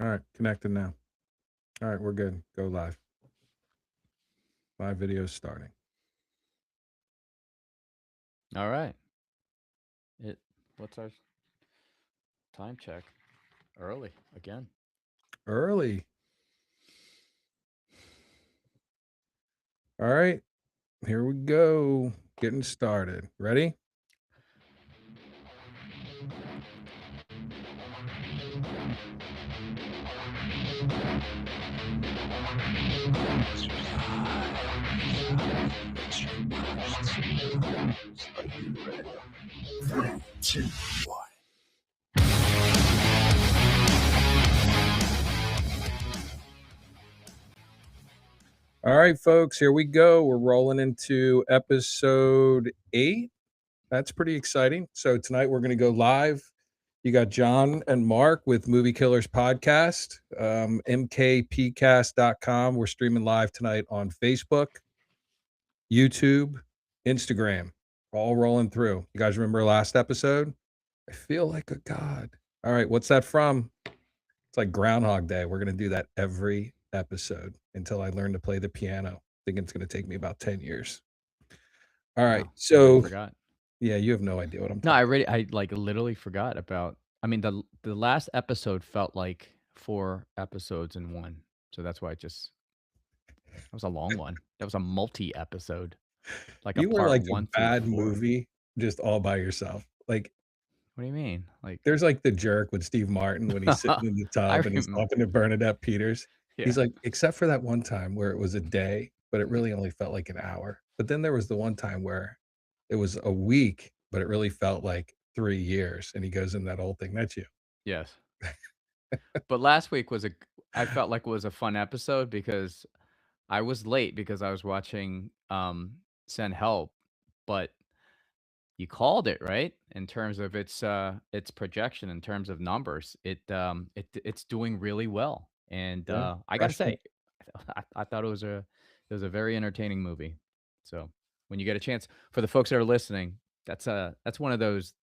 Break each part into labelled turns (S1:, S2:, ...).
S1: All right, connected now. All right, we're good. Go live. Live video starting.
S2: All right. It. What's our time check? Early again.
S1: Early. All right, here we go. Getting started. Ready? All right, folks, here we go. We're rolling into episode 8. That's pretty exciting. So tonight we're going to go live. You got John and Mark with Movie Killers Podcast, mkpcast.com. We're streaming live tonight on Facebook, YouTube, Instagram, all rolling through. You guys remember last episode? I feel like a god. All right, what's that from? It's like Groundhog Day. We're going to do that every episode until I learn to play the piano. I think it's going to take me about 10 years. All right.
S2: Wow. I already
S1: So,
S2: forgot.
S1: yeah, you have no idea what I'm
S2: No, I
S1: talking
S2: already. I like literally forgot about. I mean, the last episode felt like 4 episodes in one. So that's why it just. That was a long one. That was a multi-episode, like a
S1: You were
S2: part
S1: like a
S2: one through
S1: bad
S2: four.
S1: movie just all by yourself. Like,
S2: What do you mean? Like,
S1: there's like The Jerk with Steve Martin when he's sitting in the
S2: I
S1: tub and he's
S2: remember.
S1: talking to Bernadette Peters.
S2: Yeah.
S1: He's like, except for that one time where it was a day, but it really only felt like an hour. But then there was the one time where it was a week, but it really felt like 3 years. And he goes in that old thing. That's you.
S2: Yes. But last week was a. I felt like it was a fun episode because I was late because I was watching Send Help, but you called it, right? In terms of its projection, in terms of numbers, it's doing really well. And
S1: Yeah.
S2: I got to
S1: Crushing
S2: say,
S1: it.
S2: I thought it was a very entertaining movie. So when you get a chance, for the folks that are listening, that's one of those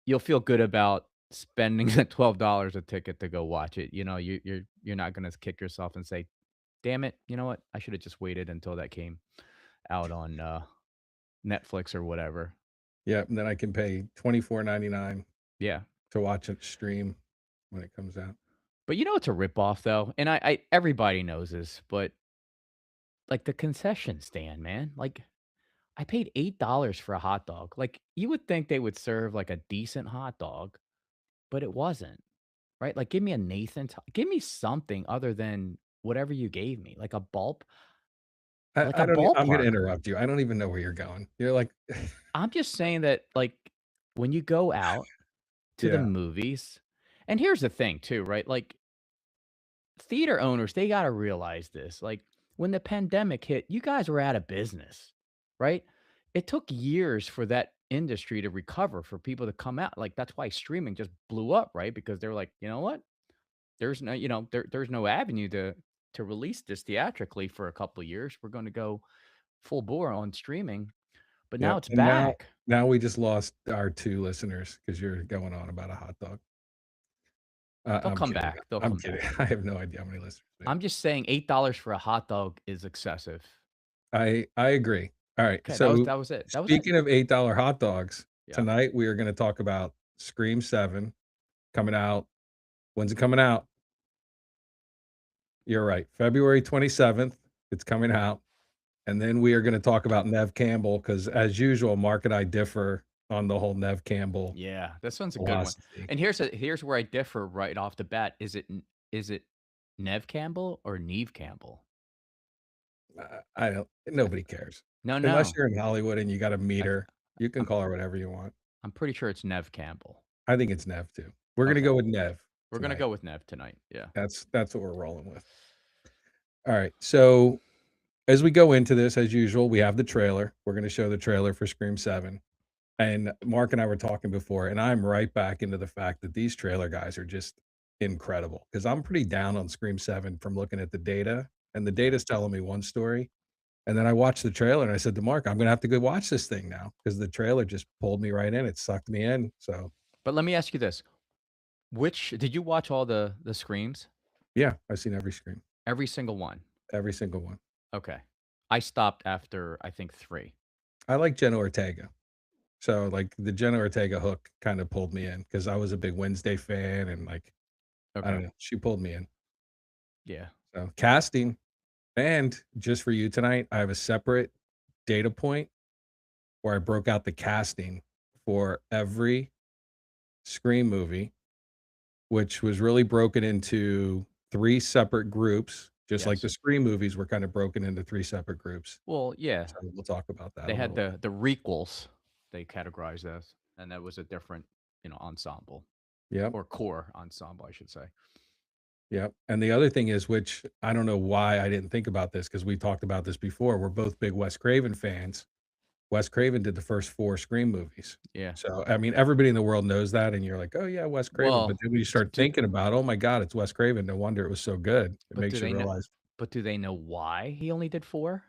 S2: you'll feel good about spending the $12 a ticket to go watch it. You know, you're not gonna kick yourself and say, "Damn it, you know what? I should have just waited until that came out on, Netflix or whatever."
S1: Yeah. And then I can pay $24.99
S2: Yeah.
S1: to watch it stream when it comes out.
S2: But you know it's a ripoff though, and I everybody knows this, but, like, the concession stand, man, like, I paid $8 for a hot dog. Like, you would think they would serve, like, a decent hot dog, but it wasn't, right? Like, give me a Nathan's give me something other than whatever you gave me, like
S1: I
S2: a
S1: don't, I'm going to
S2: ballpark.
S1: interrupt you. I don't even know where you're going. You're like,
S2: I'm just saying that, like, when you go out to the
S1: yeah.
S2: movies and here's the thing too, right? Like, theater owners, they gotta realize this, like, when the pandemic hit, you guys were out of business, right? It took years for that industry to recover, for people to come out, like, that's why streaming just blew up, right? Because they were like, "You know what? There's no there's no avenue to release this theatrically for a couple of years. We're gonna go full bore on streaming." But now
S1: Yep.
S2: it's
S1: And
S2: back.
S1: now we just lost our 2 listeners because you're going on about a hot dog.
S2: They'll
S1: I'm
S2: come
S1: kidding.
S2: back, they'll
S1: I'm
S2: come
S1: kidding.
S2: back.
S1: I have no idea how many listeners we have.
S2: I'm just saying $8 for a hot dog is excessive.
S1: I agree. All right.
S2: Okay,
S1: So
S2: that was it, that was it.
S1: speaking of $8 hot dogs,
S2: Yeah.
S1: tonight we are going to talk about Scream 7 coming out. When's it coming out? You're right. February 27th. It's coming out. And then we are going to talk about Nev Campbell because, as usual, Mark and I differ on the whole Nev Campbell
S2: Yeah, this one's a good one.
S1: philosophy.
S2: And here's where I differ right off the bat. Is it Nev Campbell or Neve Campbell?
S1: I don't, nobody cares.
S2: No,
S1: Unless
S2: no.
S1: you're in Hollywood and you got to meet
S2: I
S1: her, you can
S2: I'm
S1: call her whatever you want.
S2: I'm pretty sure it's Nev Campbell.
S1: I think it's Nev too. We're going to
S2: Okay.
S1: go with Nev
S2: We're gonna
S1: tonight.
S2: go with Nev tonight. Yeah.
S1: That's what we're rolling with. All right. So as we go into this, as usual, we have the trailer. We're going to show the trailer for Scream 7. And Mark and I were talking before, and I'm right back into the fact that these trailer guys are just incredible because I'm pretty down on Scream 7 from looking at the data, and the
S2: Yeah.
S1: data's telling me one story. And then I watched the trailer and I said to Mark, I'm going to have to go watch this thing now because the trailer just pulled me right in. It sucked me in. So,
S2: But let me ask you this. Which did you watch all the Screams?
S1: Yeah, I've seen every Scream,
S2: Every single one?
S1: every single one.
S2: Okay. I stopped after, I think, 3.
S1: I like Jenna Ortega. So, like, the Jenna Ortega hook kinda pulled me in because I was a big Wednesday fan and, like, I
S2: Okay.
S1: don't know, she pulled me in.
S2: Yeah.
S1: So, casting and just for you tonight, I have a separate data point where I broke out the casting for every Scream movie, which was really broken into 3 separate groups, just like
S2: Yes.
S1: the Scream movies were kinda broken into 3 separate groups.
S2: Well, yeah.
S1: So, we'll talk about that
S2: They
S1: a
S2: had
S1: little bit.
S2: the requels, they categorized as, and that was a different, ensemble
S1: Yep.
S2: or core ensemble, I should say.
S1: Yep, and the other thing is, which I don't know why I didn't think about this because we talked about this before, we're both big Wes Craven fans. Wes Craven did the first 4 Scream movies.
S2: Yeah.
S1: So, I mean, everybody in the world knows that, and you're like, "Oh, yeah, Wes Craven," but
S2: Well,
S1: then when you start
S2: do
S1: thinking about, "Oh my god, it's Wes Craven, no wonder it was so good." It
S2: but do
S1: makes you
S2: they know
S1: realize,
S2: but do they know why he only did 4?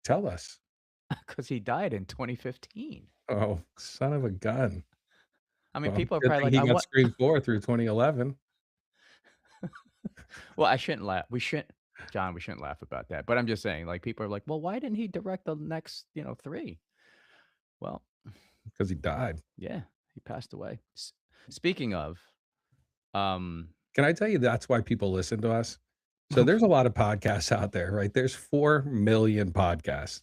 S1: "Tell us."
S2: Because he died in 2015.
S1: Oh, son of a gun.
S2: I mean,
S1: Well,
S2: people are
S1: good
S2: probably
S1: thing
S2: like,
S1: he
S2: "I
S1: got
S2: want."
S1: Scream 4 through 2011.
S2: Well, I shouldn't laugh. We shouldn't John, we shouldn't laugh about that, but I'm just saying, like, people are like, "Well, why didn't he direct the next, 3?" Well,
S1: Because he died.
S2: yeah, he passed away. Speaking of, um
S1: Can I tell you that's why people listen to us? So, there's a lot of podcasts out there, right? There's 4,000,000 podcasts.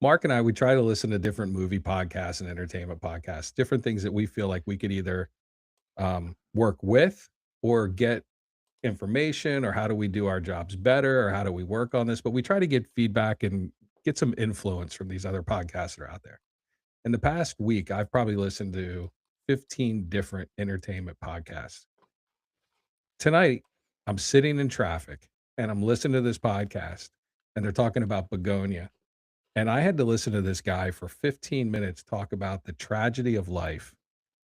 S1: Mark and I, we try to listen to different movie podcasts and entertainment podcasts, different things that we feel like we could either, work with or get information or how do we do our jobs better or how do we work on this, but we try to get feedback and get some influence from these other podcasts that are out there. In the past week, I've probably listened to 15 different entertainment podcasts. Tonight, I'm sitting in traffic and I'm listening to this podcast and they're talking about Begonia. And I had to listen to this guy for 15 minutes talk about the tragedy of life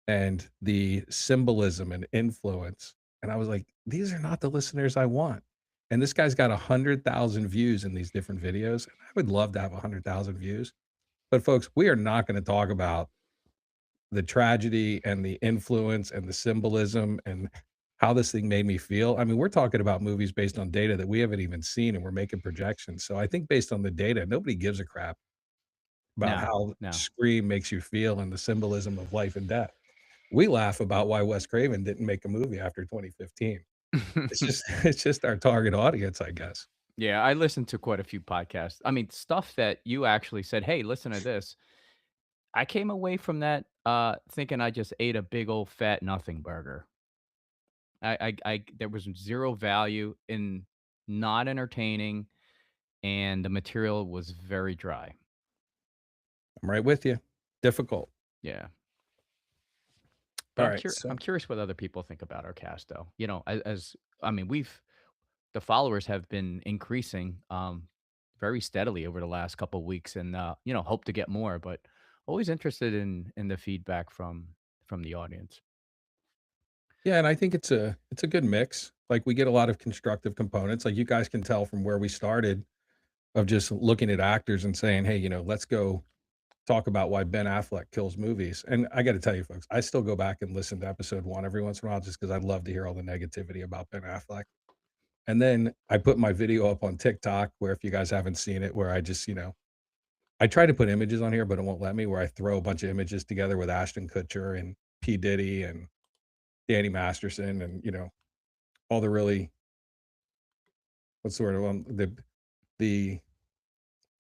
S1: and the symbolism and influence. And I was like, these are not the listeners I want. And this guy's got 100,000 views in these different videos. And I would love to have 100,000 views. But folks, we are not going to talk about the tragedy and the influence and the symbolism and how this thing made me feel. I mean, we're talking about movies based on data that we haven't even seen and we're making projections. So I think based on the data, nobody gives a crap about
S2: No,
S1: how
S2: no.
S1: Scream makes you feel and the symbolism of life and death. We laugh about why Wes Craven didn't make a movie after 2015. It's just it's just our target audience, I guess.
S2: Yeah, I listened to quite a few podcasts. I mean, stuff that you actually said, "Hey, listen to this." I came away from that, thinking I just ate a big old fat nothing burger. I there was 0 value in, not entertaining, and the material was very dry.
S1: I'm right with you. Difficult.
S2: Yeah. But
S1: Alright,
S2: I'm
S1: so
S2: curious what other people think about our cast, though. As I mean, the followers have been increasing, very steadily over the last couple weeks and, hope to get more, but always interested in the feedback from the audience.
S1: yeah, and I think it's a good mix. Like, we get a lot of constructive components, like, you guys can tell from where we started of just looking at actors and saying, "Hey, let's go talk about why Ben Affleck kills movies." And I gotta tell you folks, I still go back and listen to episode 1 every once in a while just because 'cause I'd love to hear all the negativity about Ben Affleck. And then I put my video up on TikTok where if you guys haven't seen it, where I just, I try to put images on here, but it won't let me, where I throw a bunch of images together with Ashton Kutcher and P. Diddy and Danny Masterson and, all the really what's the word? The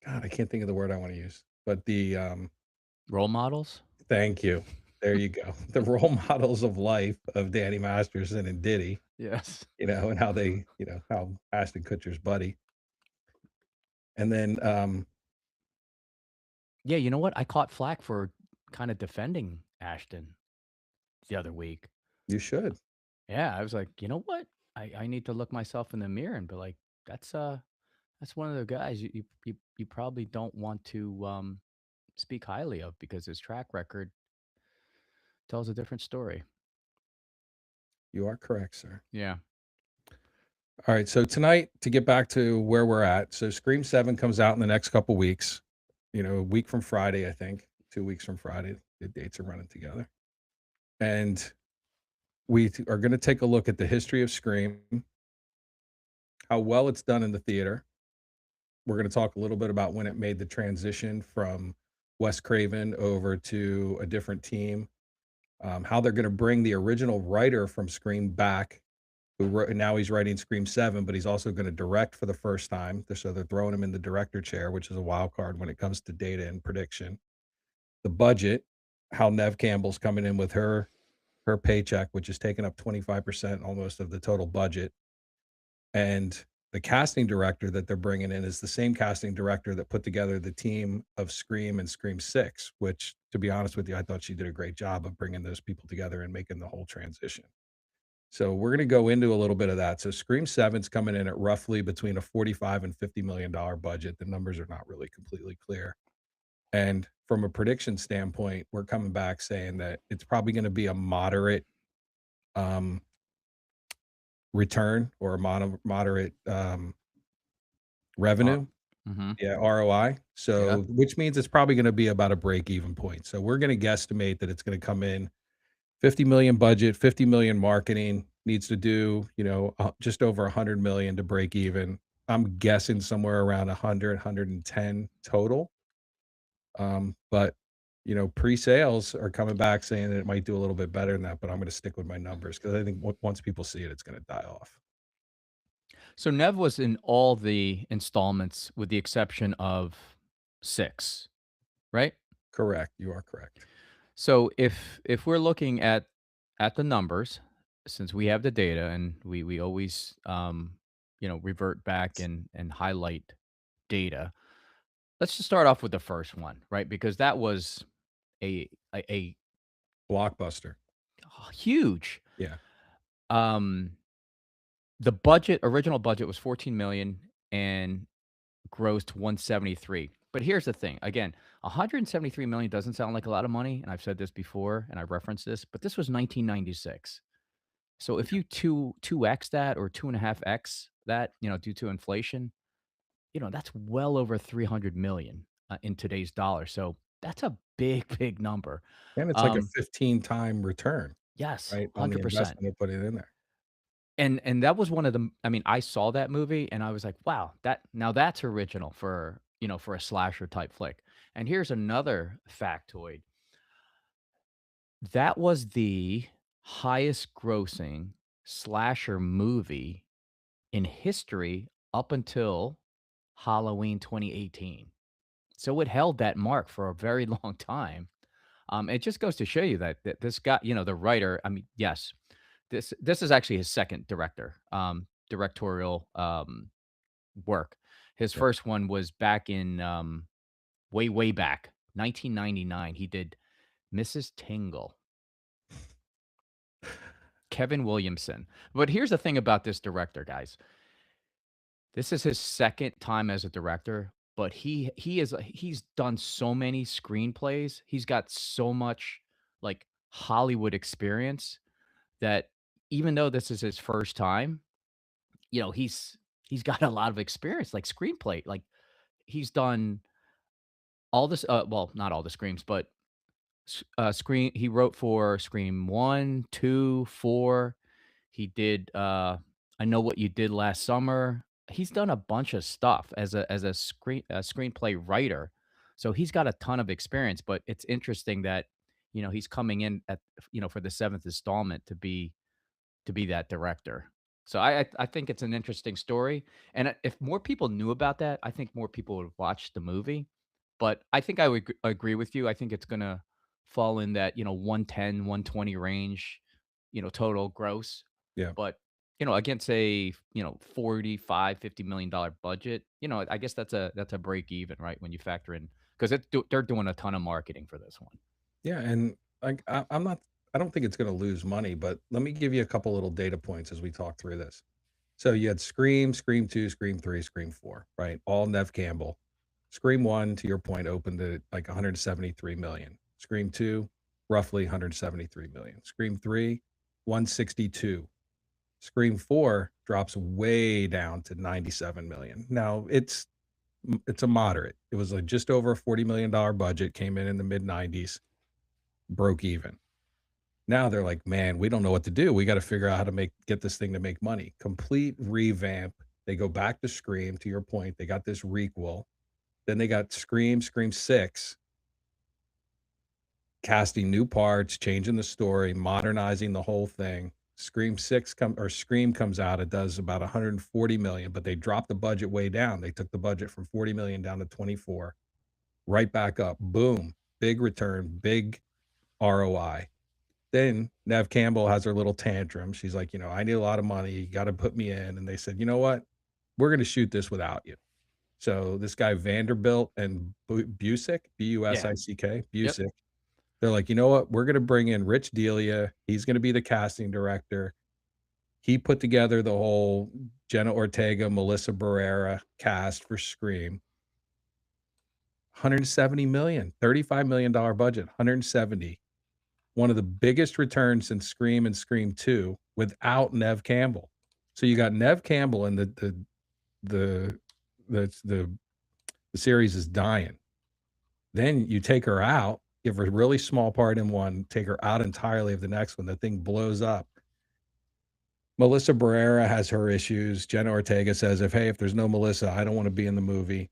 S1: God, I can't think of the word I wanna use, but
S2: Role models?
S1: thank you. There you go. The role models of life of Danny Masterson and Diddy,
S2: Yes.
S1: and how they, how Ashton Kutcher's buddy. And then,
S2: Yeah, you know what? I caught flack for kinda defending Ashton the other week.
S1: you should.
S2: Yeah, I was like, "You know what? I need to look myself in the mirror and be like, that's one of the guys you probably don't want to, speak highly of because his track record tells a different story."
S1: You are correct, sir.
S2: Yeah.
S1: All right, so tonight, to get back to where we're at, so Scream 7 comes out in the next couple weeks, a week from Friday, I think, 2 weeks from Friday. The dates are running together. And we are going to take a look at the history of Scream, how well it's done in the theater. We're going to talk a little bit about when it made the transition from Wes Craven over to a different team, how they're going to bring the original writer from Scream back, who wrote, and now he's writing Scream 7, but he's also going to direct for the first time. So they're throwing him in the director chair, which is a wild card when it comes to data and prediction. The budget, how Nev Campbell's coming in with her paycheck, which is taking up 25% almost of the total budget. And the casting director that they're bringing in is the same casting director that put together the team of Scream and Scream 6, which, to be honest with you, I thought she did a great job of bringing those people together and making the whole transition. So we're going to go into a little bit of that. So Scream 7's coming in at roughly between a 45 and $50 million budget. The numbers are not really completely clear. And from a prediction standpoint, we're coming back saying that it's probably going to be a moderate um, return or a moderate
S2: Uh,
S1: revenue.
S2: mhm.
S1: Yeah, ROI.
S2: Yeah.
S1: So, which means it's probably going to be about a break even point. So we're going to guesstimate that it's going to come in 50 million budget, 50 million marketing, needs to do, just over 100 million to break even. I'm guessing somewhere around 100, 110 total. But pre-sales are coming back saying that it might do a little bit better than that, but I'm going to stick with my numbers because I think once people see it, it's going to die off.
S2: So Nev was in all the installments with the exception of 6, right?
S1: Correct. You are correct.
S2: So if we're looking at the numbers, since we have the data and we always revert back and highlight data, let's just start off with the first one, right? Because that was a
S1: Blockbuster.
S2: huge.
S1: Yeah.
S2: Um, the original budget was 14 million and grossed 173. But here's the thing. Again, 173 million doesn't sound like a lot of money, and I've said this before and I referenced this, but this was 1996. So if you two x that or 2.5x that, due to inflation, that's well over 300 million in today's dollar. So that's a big, big number.
S1: And it's like a
S2: Um,
S1: 15 time return,
S2: yes,
S1: right, on the
S2: 100%.
S1: investment they're putting in there.
S2: And that was one of the I mean, I saw that movie and I was like, "Wow, that's original for, for a slasher type flick." And here's another factoid. That was the highest grossing slasher movie in history up until Halloween 2018. So it held that mark for a very long time. It just goes to show you that this guy, the writer, I mean, yes, this is actually his second directorial work. His
S1: Yeah.
S2: first one was back in way back, 1999. He did Mrs. Tingle, Kevin Williamson. But here's the thing about this director, guys. This is his second time as a director, but he's done so many screenplays. He's got so much like Hollywood experience that even though this is his first time, he's got a lot of experience like screenplay. Like he's done all this well, not all the screams, but Scream he wrote for Scream 1, 2, 4. He did, I Know What You Did Last Summer. He's done a bunch of stuff as a screenplay writer. So he's got a ton of experience, but it's interesting that, he's coming in for the 7th installment to be that director. So I think it's an interesting story, and if more people knew about that, I think more people would watch the movie. But I think I would agree with you. I think it's gonna fall in that 110, 120 range, total gross.
S1: Yeah.
S2: But against a 45-50 million dollar budget, I guess that's a break even, right? When you factor in because they're doing a ton of marketing for this one.
S1: Yeah, and I'm not. I don't think it's going to lose money, but let me give you a couple little data points as we talk through this. So you had Scream, Scream 2, Scream 3, Scream 4, right? All Nev Campbell. Scream 1, to your point, opened at like 173 million. Scream 2, roughly 173 million. Scream 3, 162. Scream 4 drops way down to 97 million. Now, it's a moderate. It was like just over a $40 million budget, came in the mid 90s, broke even. Now they're like, "Man, we don't know what to do. We gotta figure out how to get this thing to make money." Complete revamp. They go back to Scream, to your point, they got this requel. Then they got Scream, Scream 6, casting new parts, changing the story, modernizing the whole thing. Scream comes out, it does about 140,000,000, but they dropped the budget way down. They took the budget from 40,000,000 down to 24, right back up. Boom, big return, big ROI. Then Nev Campbell has her little tantrum. She's like, "I need a lot of money. You gotta put me in." And they said, "You know what? We're gonna shoot this without you." So this guy Vanderbilt and Busick,
S2: Yeah.
S1: Busick,
S2: Yep.
S1: Busick, they're like, "You know what? We're gonna bring in Rich Delia. He's gonna be the casting director." He put together the whole Jenna Ortega, Melissa Barrera cast for Scream. 170,000,000, $35,000,000 budget, 170. One of the biggest returns since Scream and Scream 2 without Nev Campbell. So you got Nev Campbell and the the the series is dying. Then you take her out, give her a really small part in one, take her out entirely of the next one, the thing blows up. Melissa Barrera has her issues. Jenna Ortega says, if there's no Melissa, I don't wanna be in the movie.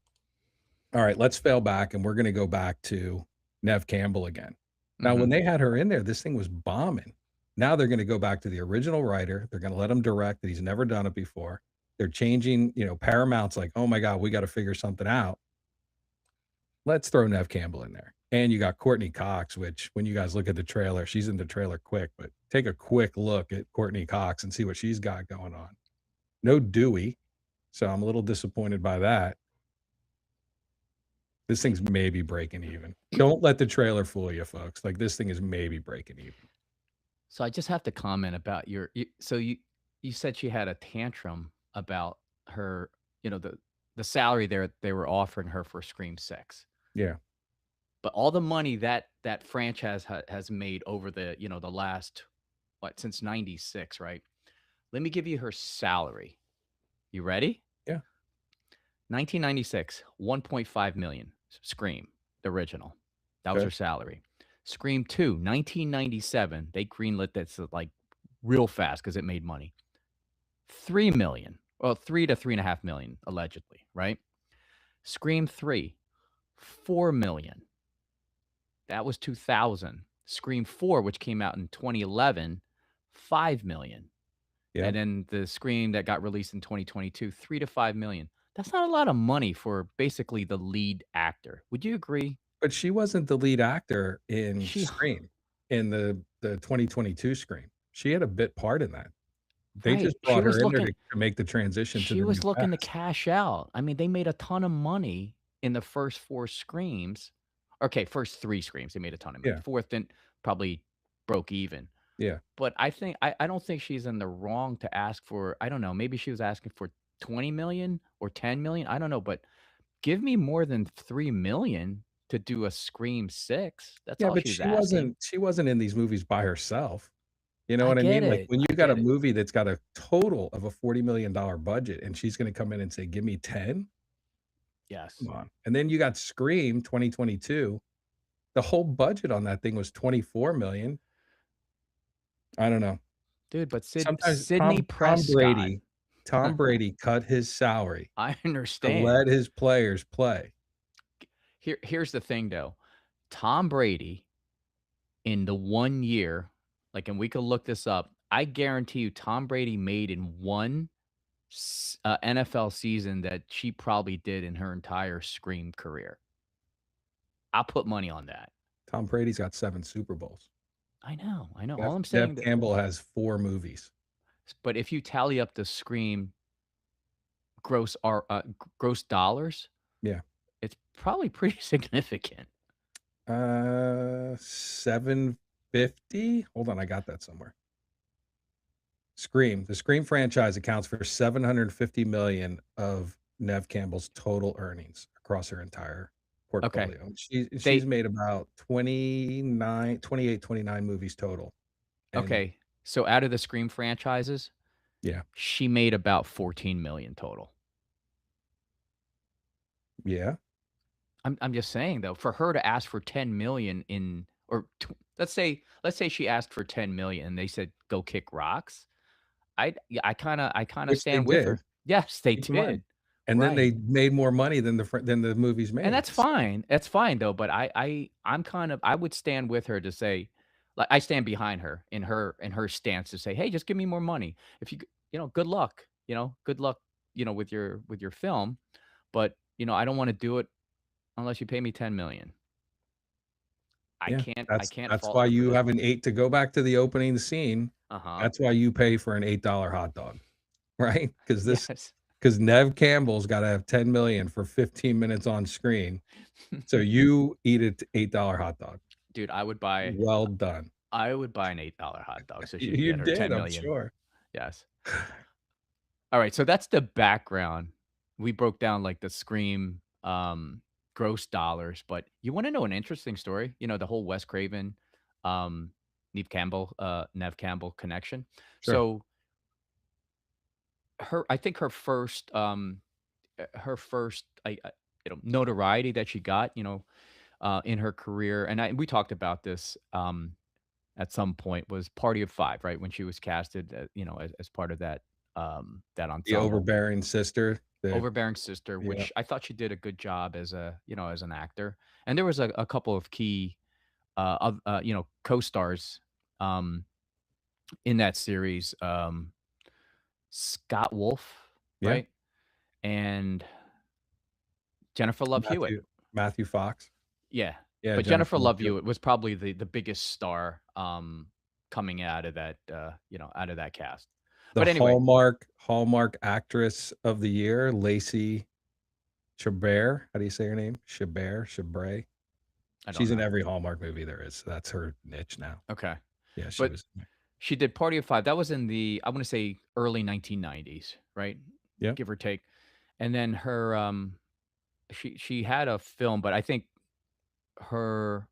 S1: All right, let's fail back, and we're gonna go back to Nev Campbell again. Now, when
S2: Mhm.
S1: they had her in there, this thing was bombing. Now they're gonna go back to the original writer. They're gonna let him direct that he's never done it before. They're changing, Paramount's like, "Oh my god, we gotta figure something out. Let's throw Nev Campbell in there." And you got Courtney Cox, which when you guys look at the trailer, she's in the trailer quick, but take a quick look at Courtney Cox and see what she's got going on. No Dewey, so I'm a little disappointed by that. This thing's maybe breaking even. Don't let the trailer fool you, folks. Like, this thing is maybe breaking even.
S2: So I just have to comment about you said she had a tantrum about her, the salary they were offering her for Scream 6.
S1: Yeah.
S2: But all the money that franchise has made over the last what, since '96, right? Let me give you her salary. You ready?
S1: Yeah.
S2: 1996, 1.5 million. Scream, the original. That was
S1: Okay.
S2: her salary. Scream 2, 1997. They greenlit that like real fast because it made money. 3 million. Well, 3 to 3.5 million, allegedly, right? Scream 3, 4 million. That was 2000. Scream 4, which came out in 2011, 5 million.
S1: Yeah.
S2: And then the Scream that got released in 2022, 3 to 5 million. That's not a lot of money for basically the lead actor. Would you agree?
S1: But she wasn't the lead actor in
S2: She
S1: Scream, in the 2022 Scream. She had a bit part in that. They
S2: Right.
S1: just brought her in there to make the transition to
S2: She
S1: the new
S2: was looking to
S1: cast.
S2: cash out. I mean, they made a ton of money in the first 4 Screams. Okay, first 3 Screams, they made a ton of money.
S1: Yeah.
S2: 4th didn't, probably broke even.
S1: Yeah.
S2: But I don't think she's in the wrong to ask for, I don't know, maybe she was asking for 20,000,000 or 10,000,000, I don't know, but give me more than 3,000,000 to do a Scream 6. That's
S1: Yeah,
S2: all
S1: but
S2: she was asking.
S1: she wasn't in these movies by herself. You know what I mean? Like, when you
S2: I
S1: got a
S2: get it.
S1: movie that's got a total of a $40,000,000 budget and she's gonna come in and say, "Give me 10?"
S2: Yes.
S1: Come on. And then you got Scream 2022. The whole budget on that thing was 24,000,000. I don't know.
S2: Dude, but
S1: Sometimes
S2: Sidney Prescott,
S1: Tom Brady cut his salary
S2: I
S1: to
S2: understand.
S1: let his players play.
S2: Here's the thing, though. Tom Brady, in the 1 year, like, and we could look this up, I guarantee you Tom Brady made in one NFL season that she probably did in her entire Scream career. I'll put money on that.
S1: Tom Brady's got 7 Super Bowls.
S2: I know, I know.
S1: Nev
S2: All I'm
S1: Nev
S2: saying that,
S1: Campbell has 4 movies.
S2: but if you tally up the Scream gross dollars,
S1: Yeah.
S2: it's probably pretty significant.
S1: 750? Hold on, I got that somewhere. Scream. The Scream franchise accounts for 750,000,000 of Nev Campbell's total earnings across her entire
S2: Okay.
S1: portfolio. She's
S2: They
S1: made about 29 movies total. And
S2: okay. So out of the Scream franchises,
S1: yeah,
S2: she made about 14,000,000 total.
S1: yeah.
S2: I'm just saying though, for her to ask for 10,000,000 in or let's say she asked for 10 million and they said go kick rocks. Yeah, I kinda
S1: which they
S2: stand with
S1: did.
S2: her. Yes, they
S1: Keep in mind.
S2: did.
S1: And then
S2: Right.
S1: they made more money than the movies
S2: And
S1: made,
S2: that's
S1: so
S2: fine. That's fine though, but I'm kind of I would stand with her to say like, I stand behind her in her stance to say, "Hey, just give me more money. If you g good luck, good luck, with your film, but, I don't wanna do it unless you pay me 10,000,000."
S1: yeah,
S2: I can't
S1: that's
S2: fault
S1: why
S2: her for
S1: you
S2: that.
S1: have an 8 to go back to the opening scene,
S2: Uh-huh.
S1: that's why you pay for an $8 hot dog, right?
S2: Yes.
S1: Because Nev Campbell's gotta have 10,000,000 for 15 minutes on screen, so you eat a $8 hot dog.
S2: Dude,
S1: Well done.
S2: I would buy an $8 hot dog so she could
S1: You
S2: get her
S1: did, I'm
S2: 10,000,000.
S1: sure.
S2: Yes. Alright, so that's the background. We broke down, like, the Scream, gross dollars, but you wanna know an interesting story? The whole Wes Craven, Neve Campbell connection?
S1: Sure.
S2: So, I think her first, notoriety that she got, in her career, and we talked about this, at some point, was Party of 5, right? When she was casted, as part of that
S1: The
S2: ensemble.
S1: overbearing sister that
S2: Overbearing Sister,
S1: yeah,
S2: which I thought she did a good job as an actor, and there was a couple of key, co-stars, um, in that series, Scott Wolf,
S1: yeah,
S2: right? And Jennifer Love Hewitt.
S1: Matthew Fox.
S2: Yeah,
S1: Yeah,
S2: but
S1: Jennifer
S2: Jennifer
S1: Love
S2: Love
S1: Hewitt.
S2: Hewitt was probably the biggest star, coming out of that cast.
S1: The
S2: But anyway,
S1: Hallmark Actress of the Year, Lacey Chabert. How do you say her name? Chabert?
S2: I don't
S1: She's in
S2: know.
S1: every Hallmark movie there is, so that's her niche now.
S2: Okay,
S1: Yeah, she
S2: but
S1: was in there.
S2: she did Party of 5. That was in the, I wanna say, early 1990s, right?
S1: Yep.
S2: Give or take. And then she had a film, but I think her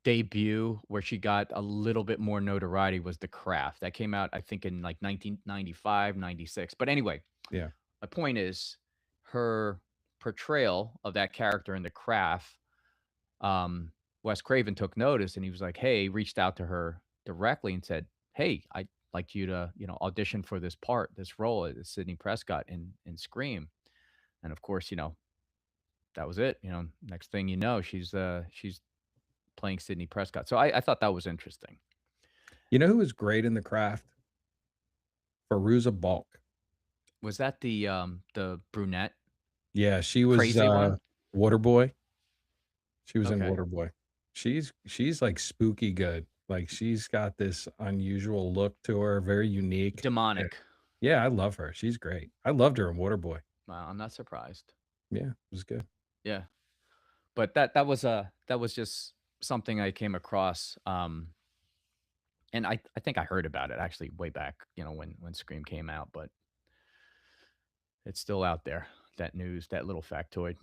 S2: debut where she got a little bit more notoriety was The Craft. That came out, I think, in, like, 1995, 96. But anyway,
S1: Yeah.
S2: my point is her portrayal of that character in The Craft, Wes Craven took notice and he was like, "Hey," reached out to her directly and said, "Hey, I'd like you to, audition for this part, this role as Sidney Prescott in Scream." And of course, that was it. Next thing you know, she's playing Sidney Prescott. So I thought that was interesting.
S1: You know who was great in The Craft? Fairuza Balk.
S2: Was that the brunette
S1: Yeah, she was,
S2: crazy one?
S1: Waterboy. She was in
S2: Okay.
S1: Waterboy. She's, like, spooky good. Like, she's got this unusual look to her, very unique.
S2: Demonic.
S1: Yeah, I love her. She's great. I loved her in Waterboy.
S2: Wow, I'm not surprised.
S1: Yeah, it was good.
S2: Yeah. But that was just something I came across, and I think I heard about it actually way back, when Scream came out, but it's still out there, that news, that little factoid.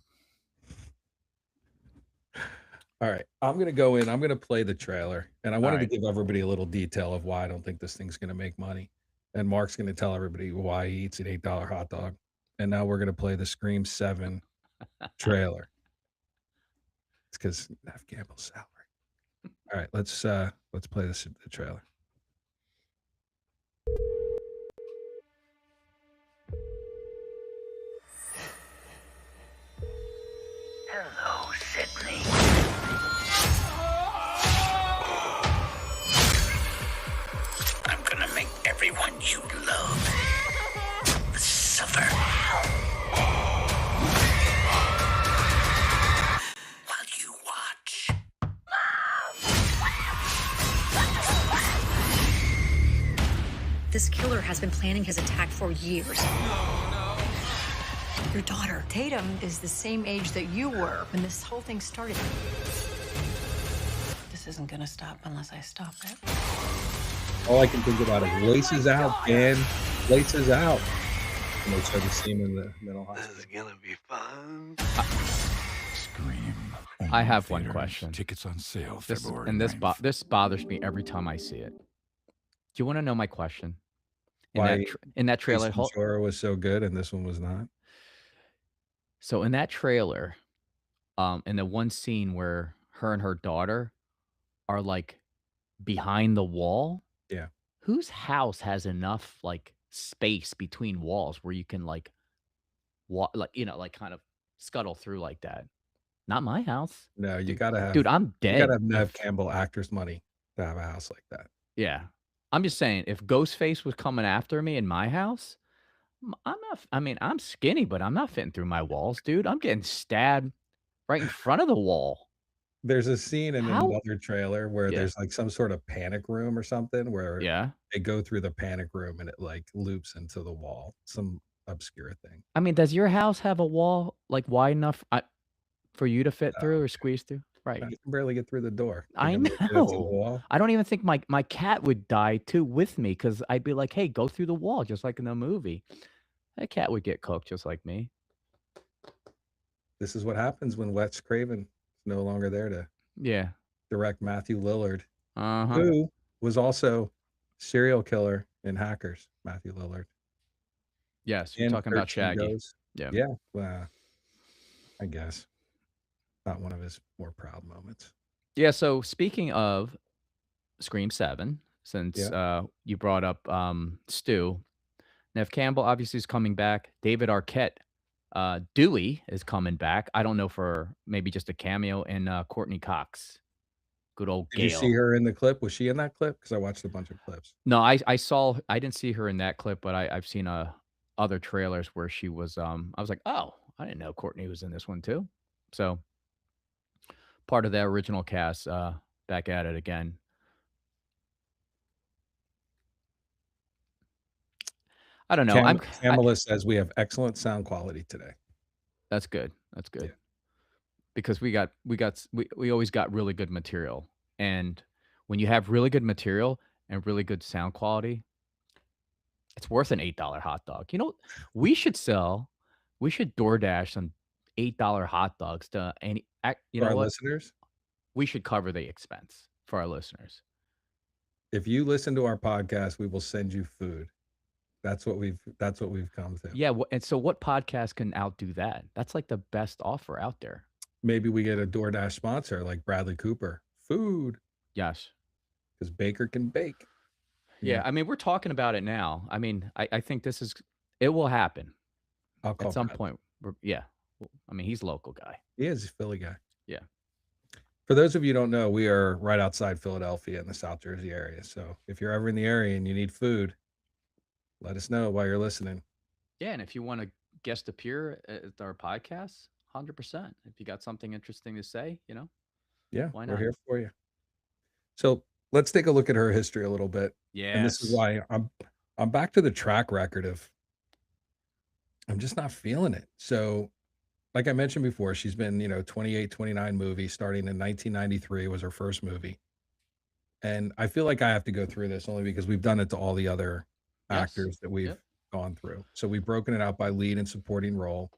S1: Alright, I'm gonna go in, I'm gonna play the trailer, and I wanted to
S2: Alright.
S1: give everybody a little detail of why I don't think this thing's gonna make money, and Mark's gonna tell everybody why he eats an $8 hot dog, and now we're gonna play the Scream 7 trailer. It's 'cause Neve Campbell's salary. Alright, let's play the trailer.
S3: Hello, Sydney. I'm gonna make everyone you love suffer. While you watch.
S4: This killer has been planning his attack for years. Your daughter, Tatum, is the same age that you were when this whole thing started.
S5: This isn't gonna stop unless I stop it.
S1: All I can think about is laces out, Dan, laces out. And they show the scene in the mental
S3: This
S1: hospital.
S3: is gonna be fun.
S6: Scream.
S2: I
S6: Only
S2: have one
S6: theaters.
S2: question.
S6: Tickets on sale
S2: This
S6: February
S2: and
S6: 9th.
S2: this bothers me every time I see it. Do you wanna know my question?
S1: Why
S2: In that
S1: Ace
S2: trailer,
S1: Ventura was so good and this one was not?
S2: so in that trailer, in the one scene where her and her daughter are like behind the wall.
S1: Yeah.
S2: Whose house has enough like space between walls where you can like like like kind of scuttle through like that? Not my house.
S1: No,
S2: Dude, I'm
S1: you gotta
S2: dead
S1: have Nev
S2: if
S1: Campbell actors money to have a house like that.
S2: yeah. I'm just saying if Ghostface was coming after me in my house, I'm not I mean, I'm skinny, but I'm not fitting through my walls, dude. I'm getting stabbed right in front of the wall.
S1: There's a scene in
S2: How
S1: another trailer where
S2: Yeah.
S1: there's, like, some sort of panic room or something where
S2: Yeah.
S1: they go through the panic room and it, like, loops into the wall, some obscure thing.
S2: I mean, does your house have a wall like wide enough for you to fit through
S1: No,
S2: or squeeze through? Right.
S1: I can barely get through the door. Think
S2: I
S1: I'm gonna get into the
S2: know.
S1: wall?
S2: I don't even think my cat would die too with me because I'd be like, "Hey, go through the wall," just like in the movie. That cat would get cooked just like me.
S1: This is what happens when Wes Craven is no longer there to
S2: Yeah.
S1: direct Matthew Lillard,
S2: Uh-huh.
S1: who was also serial killer in Hackers, Matthew Lillard.
S2: Yes, you're
S1: And
S2: talking about
S1: 13
S2: Shaggy.
S1: Goes.
S2: Yeah.
S1: Yeah, well, I guess. Not one of his more proud moments.
S2: Yeah, so speaking of Scream 7, since,
S1: Yeah.
S2: you brought up, Stu, Nev Campbell obviously is coming back. David Arquette, Dewey is coming back. I don't know for maybe just a cameo, and, Courtney Cox. Good old
S1: Did you see
S2: Gail.
S1: her in the clip? Was she in that clip? Because I watched a bunch of clips.
S2: No, I didn't see her in that clip, but I've seen, other trailers where she was, I was like, "Oh, I didn't know Courtney was in this one too." So, part of that original cast, back at it again. I don't know,
S1: Cam
S2: I'm I
S1: Kamala says we have excellent sound quality today.
S2: That's good, that's good.
S1: Yeah.
S2: Because we always got really good material, and when you have really good material and really good sound quality, it's worth an $8 hot dog. You know, we should DoorDash some $8 hot dogs to any you
S1: For
S2: know
S1: our
S2: what?
S1: listeners,
S2: We should cover the expense for our listeners.
S1: if you listen to our podcast, we will send you food. That's what we've come to.
S2: Yeah, and so what podcast can outdo that? That's like the best offer out there.
S1: Maybe we get a DoorDash sponsor like Bradley Cooper. Food,
S2: Yes.
S1: because Baker can bake.
S2: Yeah, I mean, we're talking about it now. I mean, I think it will happen
S1: I'll call
S2: at some
S1: Bradley.
S2: point. Yeah. Well, I mean, he's a local guy.
S1: He is a Philly guy.
S2: Yeah.
S1: For those of you who don't know, we are right outside Philadelphia in the South Jersey area. So if you're ever in the area and you need food, let us know while you're listening.
S2: Yeah, and if you want to guest appear at our podcast, 100%. If you got something interesting to say,
S1: Yeah,
S2: why
S1: we're
S2: not?
S1: here for you. So let's take a look at her history a little bit.
S2: Yeah.
S1: And this is why I'm back to the track record of I'm just not feeling it. So like I mentioned before, she's been, 28, 29 movies starting in 1993 was her first movie. And I feel like I have to go through this only because we've done it to all the other
S2: Yes.
S1: actors that we've
S2: Yep.
S1: gone through. So we've broken it out by lead and supporting role.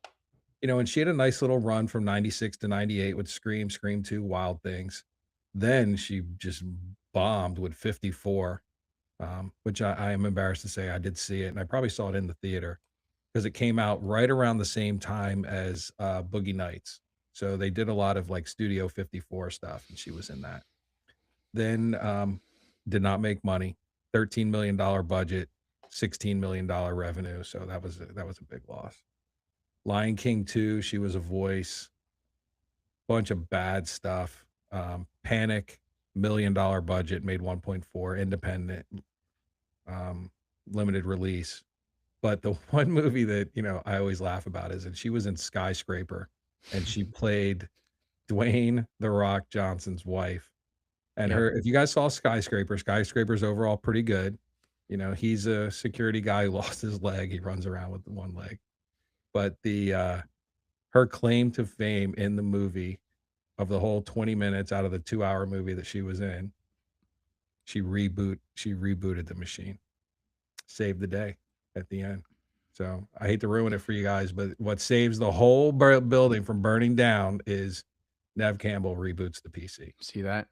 S1: And she had a nice little run from 96 to 98 with Scream, Scream 2, Wild Things. Then she just bombed with 54, which I am embarrassed to say I did see it. And I probably saw it in the theater because it came out right around the same time as Boogie Nights. So they did a lot of like Studio 54 stuff, and she was in that. Then did not make money. $13 million budget, $16 million revenue. So that was a big loss. Lion King 2, she was a voice. Bunch of bad stuff. Panic, $1 million budget, made 1.4, independent, limited release. But the one movie that, I always laugh about is, and she was in Skyscraper, and she played Dwayne The Rock Johnson's wife. And
S2: Yep.
S1: if you guys saw Skyscraper's overall pretty good. He's a security guy who lost his leg. He runs around with one leg. But her claim to fame in the movie of the whole 20 minutes out of the 2-hour movie that she was in, she rebooted the machine. Saved the day at the end. So I hate to ruin it for you guys, but what saves the whole building from burning down is Nev Campbell reboots the PC.
S2: See that?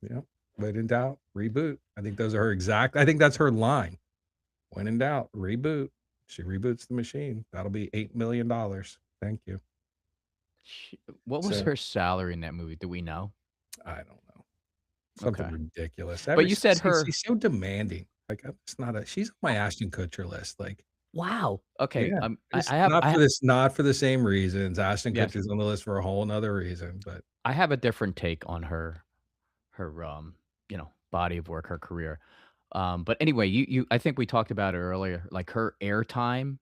S1: Yeah. When in doubt, reboot. I think that's her line. When in doubt, reboot. She reboots the machine. That'll be $8 million. Thank you.
S2: What was
S1: So-
S2: her salary in that movie? Do we know?
S1: I don't know. Something
S2: Okay.
S1: ridiculous.
S2: But you said her
S1: She's so demanding. Like, it's not a she's on my Ashton Kutcher list, like,
S2: wow. Okay,
S1: yeah,
S2: I
S1: just
S2: I have I ha
S1: not for the same reasons. Ashton
S2: yes.
S1: Kutcher's on the list for a whole 'nother reason, but
S2: I have a different take on her, body of work, her career. But anyway, I think we talked about it earlier, like, her airtime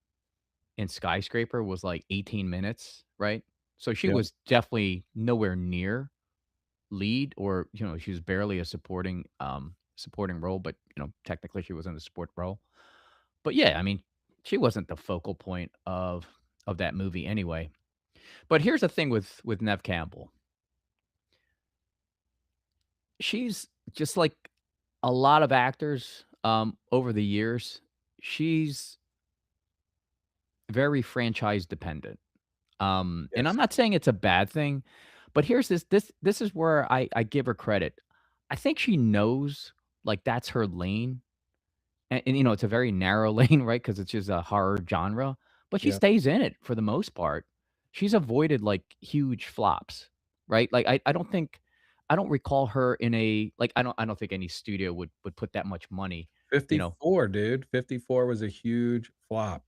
S2: in Skyscraper was, like, 18 minutes, right? So she
S1: yeah,
S2: was definitely nowhere near lead or, she was barely a supporting role, but, technically she was in the support role. But yeah, I mean, she wasn't the focal point of that movie anyway. But here's the thing with Neve Campbell. She's just like a lot of actors, over the years, she's very franchise dependent. And I'm
S1: yes,
S2: not saying it's a bad thing, but here's this is where I give her credit. I think she knows, like, that's her lane, and, it's a very narrow lane, right? Because it's just a horror genre, but she
S1: yeah.
S2: stays in it for the most part. She's avoided, like, huge flops, right? Like, I don't recall her in a like, I don't think any studio would put that much money, you know
S1: 54, dude. 54 was a huge flop.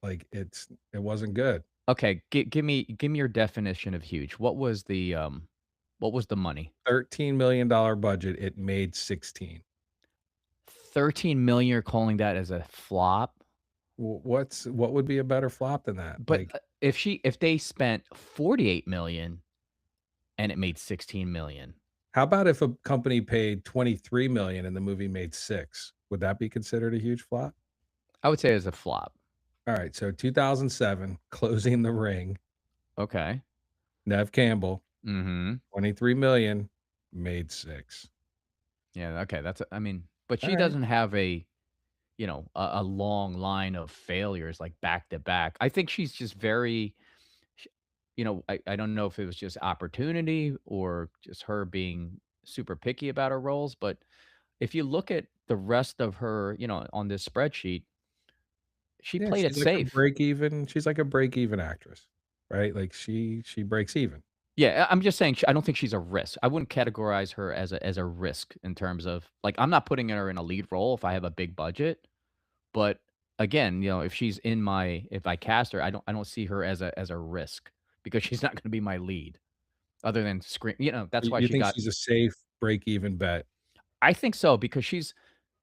S1: Like, it wasn't good.
S2: Okay, give me your definition of huge. What was the money?
S1: $13 million budget, it made 16.
S2: 13,000,000 you're calling that as a flop?
S1: What would be a better flop than that?
S2: But,
S1: Like,
S2: if they spent 48,000,000 and it made 16,000,000.
S1: how about if a company paid 23 million and the movie made 6? Would that be considered a huge flop?
S2: I would say as a flop.
S1: Alright, so 2007, Closing the Ring,
S2: Okay.
S1: Neve Campbell,
S2: Mhm.
S1: 23 million, made 6.
S2: Yeah, okay, I mean, but she
S1: Alright.
S2: doesn't have a long line of failures, like, back to back. I think she's just very sh I don't know if it was just opportunity or just her being super picky about her roles, but if you look at the rest of her, on this spreadsheet, she
S1: Yeah,
S2: played it safe.
S1: she's like a break even actress, right? Like, she breaks even.
S2: Yeah, I'm just saying I don't think she's a risk. I wouldn't categorize her as a risk in terms of like, I'm not putting her in a lead role if I have a big budget, but again, if I cast her, I don't see her as a risk because she's not gonna be my lead other than screen that's why
S1: You
S2: she
S1: think
S2: got
S1: she's a safe break even bet?
S2: I think so because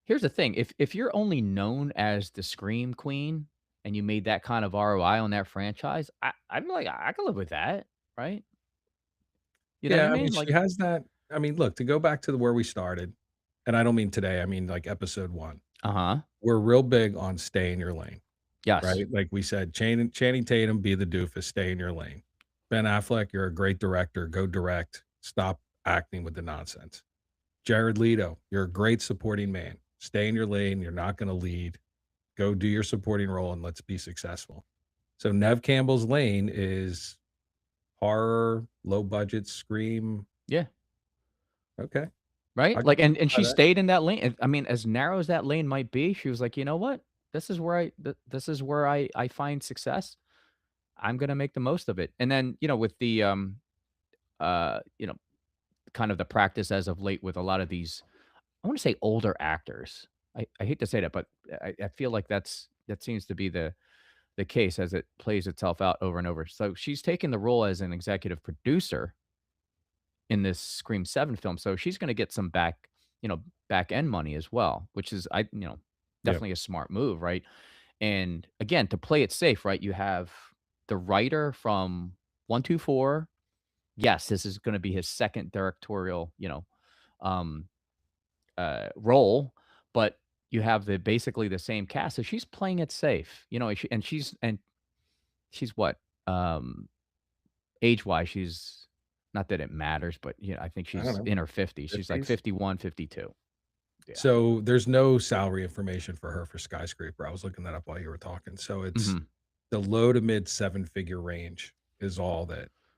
S2: here's the thing, if you're only known as the scream queen and you made that kind of ROI on that franchise, I'm like, I can live with that, right? You know what I
S1: Yeah, I mean,
S2: mean?
S1: she
S2: Like
S1: has that I mean, look, to go back to where we started, and I don't mean today, I mean, like, episode 1.
S2: uh-huh.
S1: We're real big on stay in your lane,
S2: Yes.
S1: right? Like we said, Channing Tatum, be the doofus, stay in your lane. Ben Affleck, you're a great director, go direct, stop acting with the nonsense. Jared Leto, you're a great supporting man, stay in your lane, you're not gonna lead, go do your supporting role, and let's be successful. So Neve Campbell's lane is horror, low budget, scream.
S2: Yeah.
S1: Okay.
S2: Right?
S1: I
S2: Like,
S1: can
S2: and
S1: buy
S2: she
S1: that.
S2: stayed in that lane, and I mean, as narrow as that lane might be, she was like, "You know what? This is where I find success. I'm gonna make the most of it." And then, with the, uh, you know, kind of the practice as of late with a lot of these, I wanna say older actors. I hate to say that, but I feel like that seems to be the case as it plays itself out over and over. So she's taken the role as an executive producer in this Scream 7 film, so she's gonna get some back end money as well, which is
S1: Yeah.
S2: definitely a smart move, right? And again, to play it safe, right, you have the writer from 124. Yes, this is gonna be his second directorial, um, role, but you have basically the same cast, so she's playing it safe, and she's what? Um Age-wise, she's not that it matters, but, I think
S1: I don't
S2: she's
S1: know,
S2: in her 50s. She's like
S1: 50s?
S2: 51, 52. Yeah.
S1: So there's no salary information for her for Skyscraper. I was looking that up while you were talking. So it's
S2: Mhm.
S1: the low to mid seven-figure range is all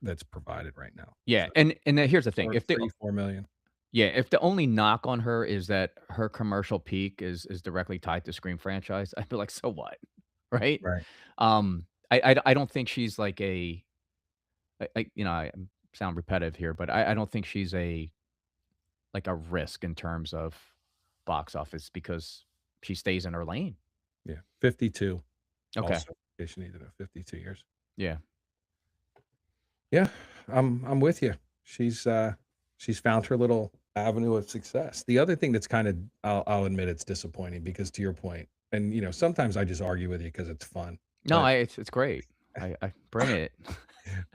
S1: that's provided right now.
S2: Yeah,
S1: So
S2: and then here's the thing,
S1: or
S2: if the
S1: 3, 4 million.
S2: yeah, if the only knock on her is that her commercial peak is directly tied to Scream franchise, I'd be like, "So what?" Right?
S1: Right.
S2: I don't think she's like I sound repetitive here, but I don't think she's like a risk in terms of box office because she stays in her lane.
S1: Yeah, 52.
S2: Okay.
S1: Also, in case you needed to know, 52 years.
S2: Yeah.
S1: Yeah, I'm with you. She's found her little avenue of success. The other thing that's kind of I'll admit it's disappointing because to your point, and sometimes I just argue with you because it's fun.
S2: No,
S1: But
S2: it's great. I bring it.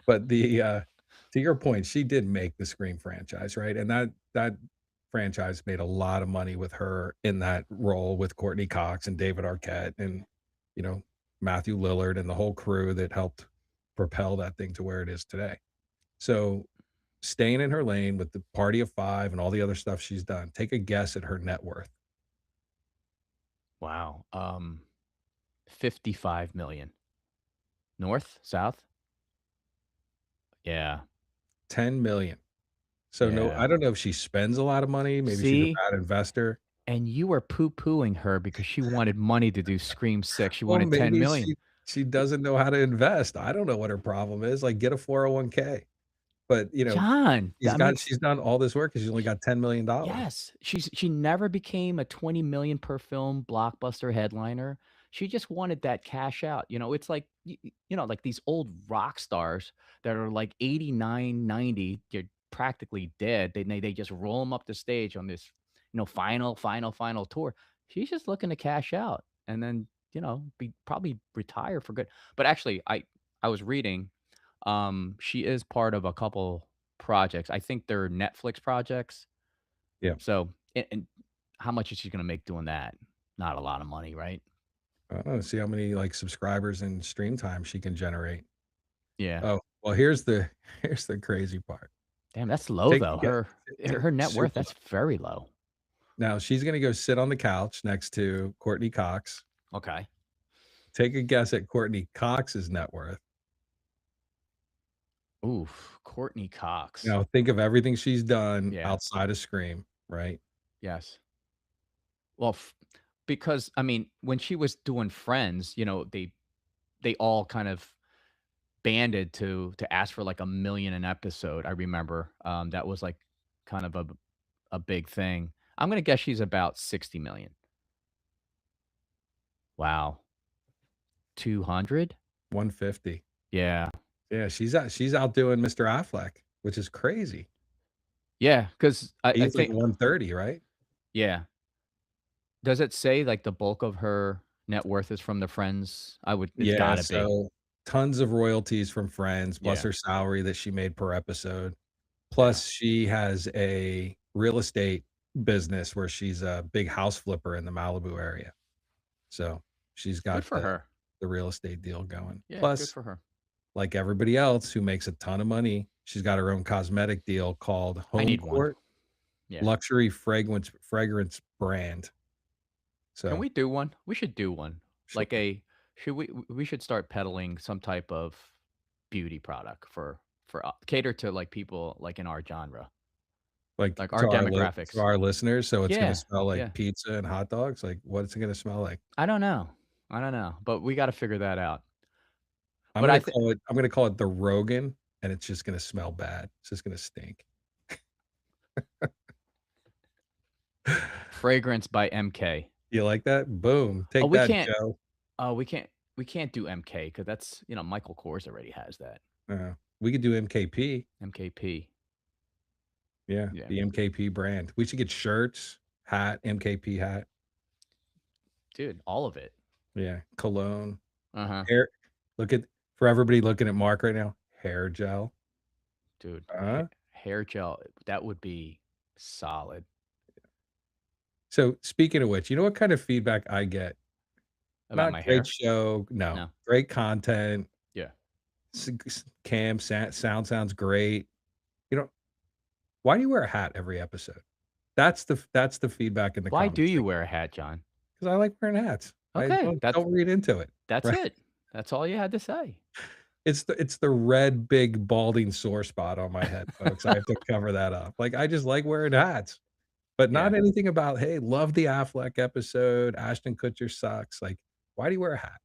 S1: but the to your point, she did make the Scream franchise, right? And that franchise made a lot of money with her in that role with Courtney Cox and David Arquette and you know Matthew Lillard and the whole crew that helped propel that thing to where it is today. So staying in her lane with the Party of Five and all the other stuff she's done. Take a guess at her net worth.
S2: Wow. 55 million. North, south? Yeah.
S1: 10 million. So no,
S2: Yeah.
S1: I don't know if she spends a lot of money. Maybe she's a
S2: See?
S1: bad investor.
S2: And you were poo-pooing her because she wanted money to do Scream 6. She
S1: Well,
S2: wanted 10
S1: maybe
S2: million.
S1: she doesn't know how to invest. I don't know what her problem is. Like get a 401k. But
S2: John, I mean,
S1: she's done all this work because she's only got $10 million.
S2: yes, she never became a 20 million per film blockbuster headliner. She just wanted that cash out. It's like like these old rock stars that are like 89, 90, they're practically dead. They just roll them up the stage on this, final tour. She's just looking to cash out and then, be probably retire for good. But actually, I was reading, she is part of a couple projects. I think they're Netflix projects.
S1: Yeah.
S2: So, and how much is she gonna make doing that? Not a lot of money, right?
S1: I don't know. See how many like subscribers and stream time she can generate.
S2: Yeah.
S1: Oh, well, here's the here's the crazy part.
S2: Damn, that's low
S1: Take
S2: though.
S1: yeah,
S2: Her net worth,
S1: super.
S2: that's very low.
S1: Now she's gonna go sit on the couch next to Courtney Cox.
S2: Okay.
S1: Take a guess at Courtney Cox's net worth.
S2: Oof, Courtney Cox.
S1: Now think of everything she's done
S2: Yeah.
S1: outside of Scream, right?
S2: Yes. Well, because I mean, when she was doing Friends, they all kind of banded to ask for like 1 million an episode. I remember that was like kind of a big thing. I'm gonna guess she's about 60 million. Wow. 200?
S1: 150.
S2: Yeah.
S1: Yeah, she's outdoing Mr. Affleck, which is crazy.
S2: Yeah, because I
S1: He's like
S2: think
S1: 130, right?
S2: yeah. Does it say like the bulk of her net worth is from the Friends? It's
S1: Yeah,
S2: gotta be.
S1: so tons of royalties from Friends, plus
S2: Yeah.
S1: her salary that she made per episode.
S2: Yeah.
S1: Plus, she has a real estate business where she's a big house flipper in the Malibu area. So she's
S2: Good
S1: got
S2: for her.
S1: the real estate deal going.
S2: Yeah, good
S1: Plus,
S2: for her.
S1: like everybody else who makes a ton of money, she's got her own cosmetic deal called
S2: I
S1: Home
S2: need one.
S1: Court
S2: Yeah.
S1: Luxury Fragrance Brand.
S2: Can
S1: So
S2: we do one? We should do one.
S1: Sure.
S2: Like should we should start peddling some type of beauty product for cater to like people like in our genre,
S1: like
S2: like our
S1: to
S2: demographics.
S1: to our listeners, so it's
S2: Yeah,
S1: gonna smell like
S2: yeah.
S1: pizza and hot dogs. Like, what's it gonna smell like?
S2: I don't know. But we got to figure that out.
S1: I'm
S2: But
S1: gonna
S2: I think
S1: call it the Rogan, and it's just gonna smell bad. It's just gonna stink.
S2: fragrance by MK.
S1: You like that? Boom. Take
S2: we
S1: that,
S2: can't.
S1: Joe.
S2: Oh, we can't do MK because that's Michael Kors already has that.
S1: We could do MKP.
S2: MKP.
S1: Yeah,
S2: Yeah.
S1: the MKP brand. We should get shirts, hat, MKP hat.
S2: Dude, all of it.
S1: Yeah, cologne,
S2: Uh-huh.
S1: hair. For everybody looking at Mark right now. Hair gel.
S2: Dude,
S1: Uh,
S2: hair gel, that would be solid.
S1: so speaking of which, you know what kind of feedback I get?
S2: About
S1: Not
S2: my
S1: great
S2: hair?
S1: show. No,
S2: No.
S1: great content.
S2: Yeah.
S1: Cam sound sounds great. You know, why do you wear a hat every episode? That's the feedback in the
S2: Why
S1: comments.
S2: do you wear a hat, John?
S1: Because I like wearing hats.
S2: Okay,
S1: Don't read into it.
S2: That's
S1: Right.
S2: it. That's all you had to say.
S1: It's the red big balding sore spot on my head, folks. I have to cover that up. Like I just like wearing hats, but not
S2: Yeah.
S1: anything about hey, love the Affleck episode. Ashton Kutcher sucks. Like, why do you wear a hat?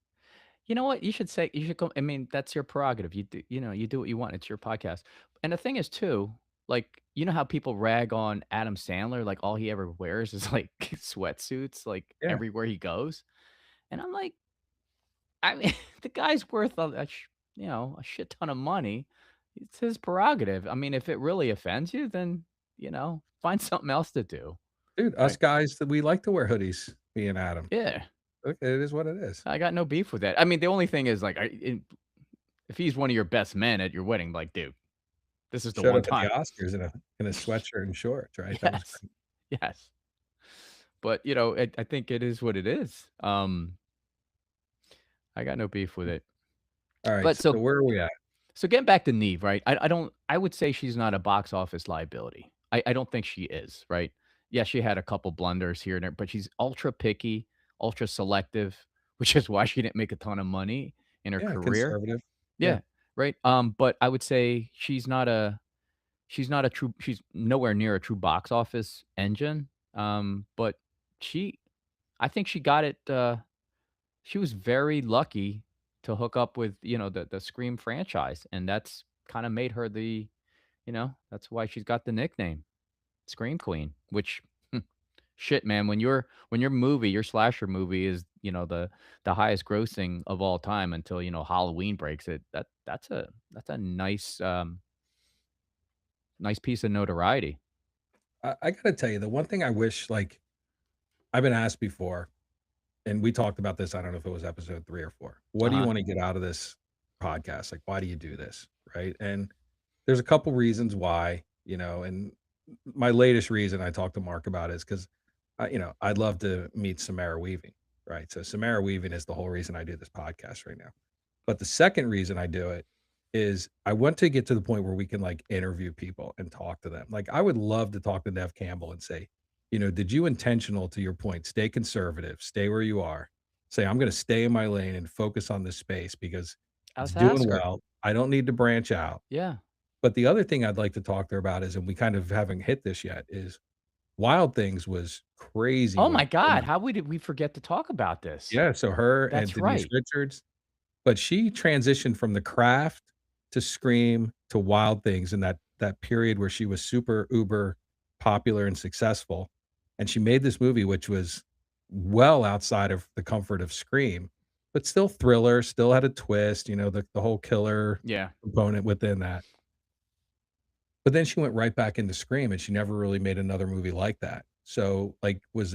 S2: You know what? You should go. I mean, that's your prerogative. You do what you want. It's your podcast. And the thing is, too, Like, you know how people rag on Adam Sandler, like all he ever wears is like sweatsuits, like
S1: Yeah,
S2: everywhere he goes. And I'm like, I mean, the guy's worth a shit ton of money. It's his prerogative. I mean, if it really offends you, then find something else to do.
S1: dude, us
S2: Right?
S1: guys that we like to wear hoodies, me and Adam.
S2: Yeah,
S1: Look, it is what it is.
S2: I got no beef with that. I mean, the only thing is like, if he's one of your best men at your wedding, like, dude, this is the
S1: Showed
S2: one
S1: up at the
S2: time.
S1: Oscars in a sweatshirt and shorts, right? That was
S2: Yes,
S1: great.
S2: yes. But I think it is what it is. I got no beef with it.
S1: All right,
S2: But
S1: so where are we at?
S2: so getting back to Neve, right? I don't. I would say she's not a box office liability. I don't think she is, right? Yeah, she had a couple blunders here and there, but she's ultra picky, ultra selective, which is why she didn't make a ton of money in her
S1: Yeah,
S2: career.
S1: conservative. Yeah,
S2: Yeah, right. But I would say she's nowhere near a true box office engine. But she I think she got it. She was very lucky to hook up with the Scream franchise, and that's kind of made her that's why she's got the nickname Scream Queen. Which shit, man, your slasher movie is the highest grossing of all time until Halloween breaks it. That's a nice piece of notoriety.
S1: I gotta tell you, the one thing I wish, like, I've been asked before, and we talked about this, I don't know if it was episode 3 or 4. What
S2: Uh
S1: do you
S2: huh.
S1: wanna get out of this podcast? Like, why do you do this, right? And there's a couple reasons why, and my latest reason I talked to Mark about is 'cause I'd love to meet Samara Weaving, right? So Samara Weaving is the whole reason I do this podcast right now. But the second reason I do it is I want to get to the point where we can like interview people and talk to them. Like I would love to talk to Nev Campbell and say, did you intentional to your point, stay conservative, stay where you are, say, I'm going to stay in my lane and focus on this space because it's
S2: Let's
S1: doing
S2: ask her.
S1: well. I don't need to branch out.
S2: Yeah.
S1: But the other thing I'd like to talk to her about is, and we kind of haven't hit this yet, is Wild Things was crazy
S2: Oh
S1: when
S2: my
S1: it came
S2: God,
S1: out.
S2: how did we forget to talk about this?
S1: Yeah, so her and
S2: That's
S1: Denise
S2: right.
S1: Richards, but she transitioned from The Craft to Scream to Wild Things in that period where she was super uber popular and successful, and she made this movie which was well outside of the comfort of Scream, but still thriller, still had a twist, the whole killer
S2: Yeah.
S1: component within that. But then she went right back into Scream, and she never really made another movie like that. So, like, was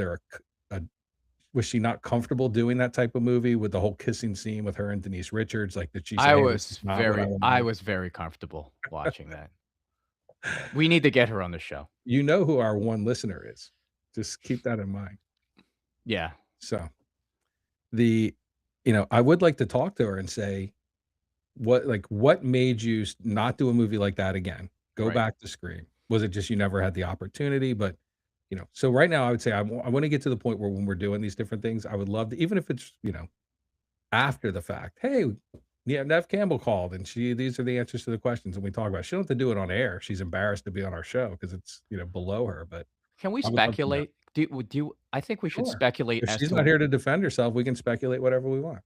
S1: she not comfortable doing that type of movie with the whole kissing scene with her and Denise Richards? Like, did she say, "Hey, this is not what I wanna
S2: I
S1: do?"
S2: was very comfortable watching that. We need to get her on the show.
S1: You know who our one listener is. Just keep that in mind.
S2: Yeah.
S1: So, the I would like to talk to her and say, what made you not do a movie like that again? Go
S2: Right.
S1: back to Scream. Was it just you never had the opportunity? But, so right now I would say I wanna get to the point where when we're doing these different things, I would love to, even if it's, after the fact. "Hey, yeah, Nev Campbell called, and these are the answers to the questions," and we talk about it. She don't have to do it on air. She's embarrassed to be on our show because it's, below her, but
S2: Can we
S1: I would love to know.
S2: speculate? I think we should
S1: Sure.
S2: speculate
S1: If
S2: as
S1: she's not
S2: to
S1: here to defend herself, we can speculate whatever we want.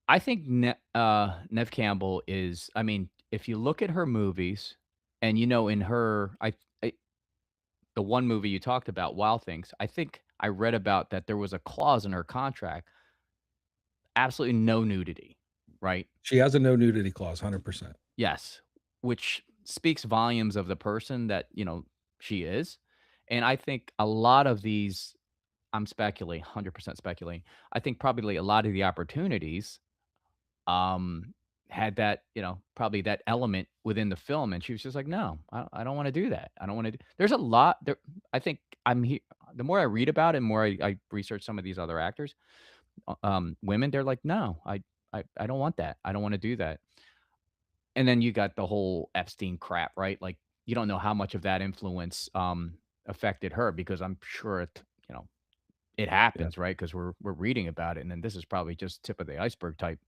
S2: I think Nev Campbell is, I mean, if you look at her movies and in her the one movie you talked about, Wild Things, I think I read about that there was a clause in her contract, absolutely no nudity, right?
S1: She has a no nudity clause, 100%.
S2: Yes, which speaks volumes of the person that, she is. And I think a lot of these, I'm speculating, 100% speculating. I think probably a lot of the opportunities um had that, probably that element within the film, and she was just like, "No, I don't want to do that. I don't want to do." There's a lot there. I think I'm here. The more I read about it, the more I research some of these other actors, women, they're like, "No, I don't want that. I don't want to do that." And then you got the whole Epstein crap, right? Like, you don't know how much of that influence affected her, because I'm sure it
S1: Yeah.
S2: happens, right? Because we're reading about it, and then this is probably just tip of the iceberg type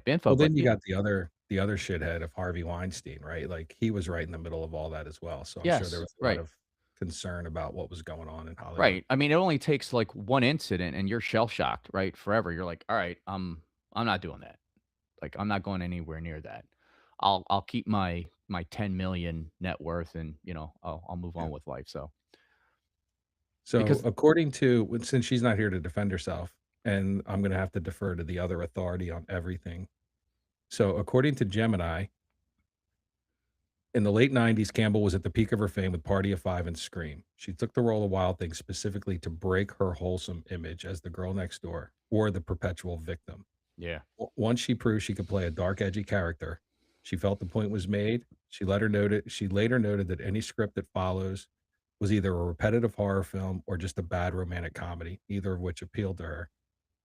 S2: info.
S1: Well,
S2: But
S1: then you got the other shithead of Harvey Weinstein, right? Like, he was right in the middle of all that as well, so I'm sure there
S2: yes,
S1: was a lot
S2: right,
S1: of concern about what was going on in Hollywood.
S2: right. I mean, it only takes like one incident, and you're shell shocked, right? Forever. You're like, all right, I'm not doing that. Like, I'm not going anywhere near that. I'll keep my 10 million net worth, and I'll move
S1: Yeah.
S2: on with life. So
S1: So,
S2: because
S1: according to since she's not here to defend herself, and I'm gonna have to defer to the other authority on everything. So, according to Gemini, in the late '90s, Campbell was at the peak of her fame with Party of Five and Scream. She took the role of Wild Thing specifically to break her wholesome image as the girl next door or the perpetual victim.
S2: yeah,
S1: Once she proved she could play a dark, edgy character, she felt the point was made. She later noted that any script that follows was either a repetitive horror film or just a bad romantic comedy, either of which appealed to her.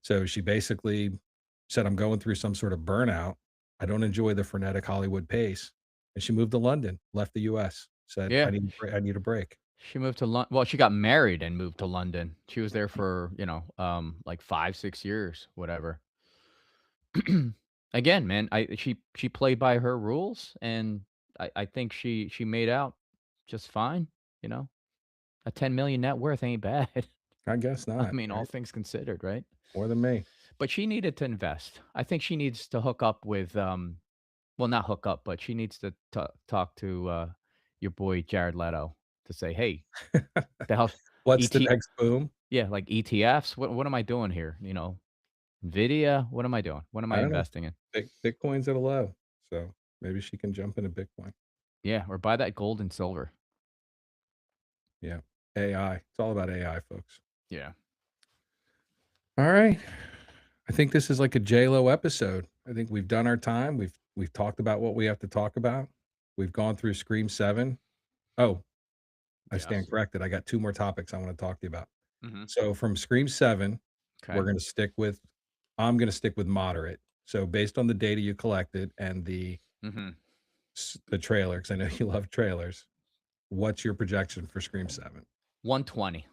S1: So she basically said, "I'm going through some sort of burnout. I don't enjoy the frenetic Hollywood pace." And she moved to London, left the US, said,
S2: yeah.
S1: I need a break."
S2: She moved to London. Well, she got married and moved to London. She was there for like 5 6 years, whatever. Again, man, she played by her rules, and I think she made out just fine. You know, a 10 million net worth ain't bad.
S1: I guess
S2: I
S1: not,
S2: mean, all
S1: right?
S2: things considered, right?
S1: More than me.
S2: But she needed to invest. I think she needs to hook up with well, not hook up, but she needs to talk to your boy Jared Leto to say, "Hey, the hell
S1: What's the
S2: ET
S1: next boom?
S2: yeah, like ETFs. What am I doing here? Nvidia. What am I doing? What am I
S1: I don't know.
S2: investing in?
S1: Bitcoin's at a low, so maybe she can jump into Bitcoin.
S2: Yeah, or buy that gold and silver.
S1: Yeah. AI. It's all about AI, folks.
S2: Yeah.
S1: All right. I think this is like a J-Lo episode. I think we've done our time. We've talked about what we have to talk about. We've gone through Scream 7. Oh, I stand
S2: Yes.
S1: corrected. I got 2 more topics I want to talk to you about.
S2: Hmm.
S1: So from Scream 7,
S2: Okay.
S1: we're gonna stick with I'm gonna stick with moderate. So based on the data you collected and
S2: Hmm.
S1: the trailer, because I know you love trailers, what's your projection for Scream 7?
S2: 120.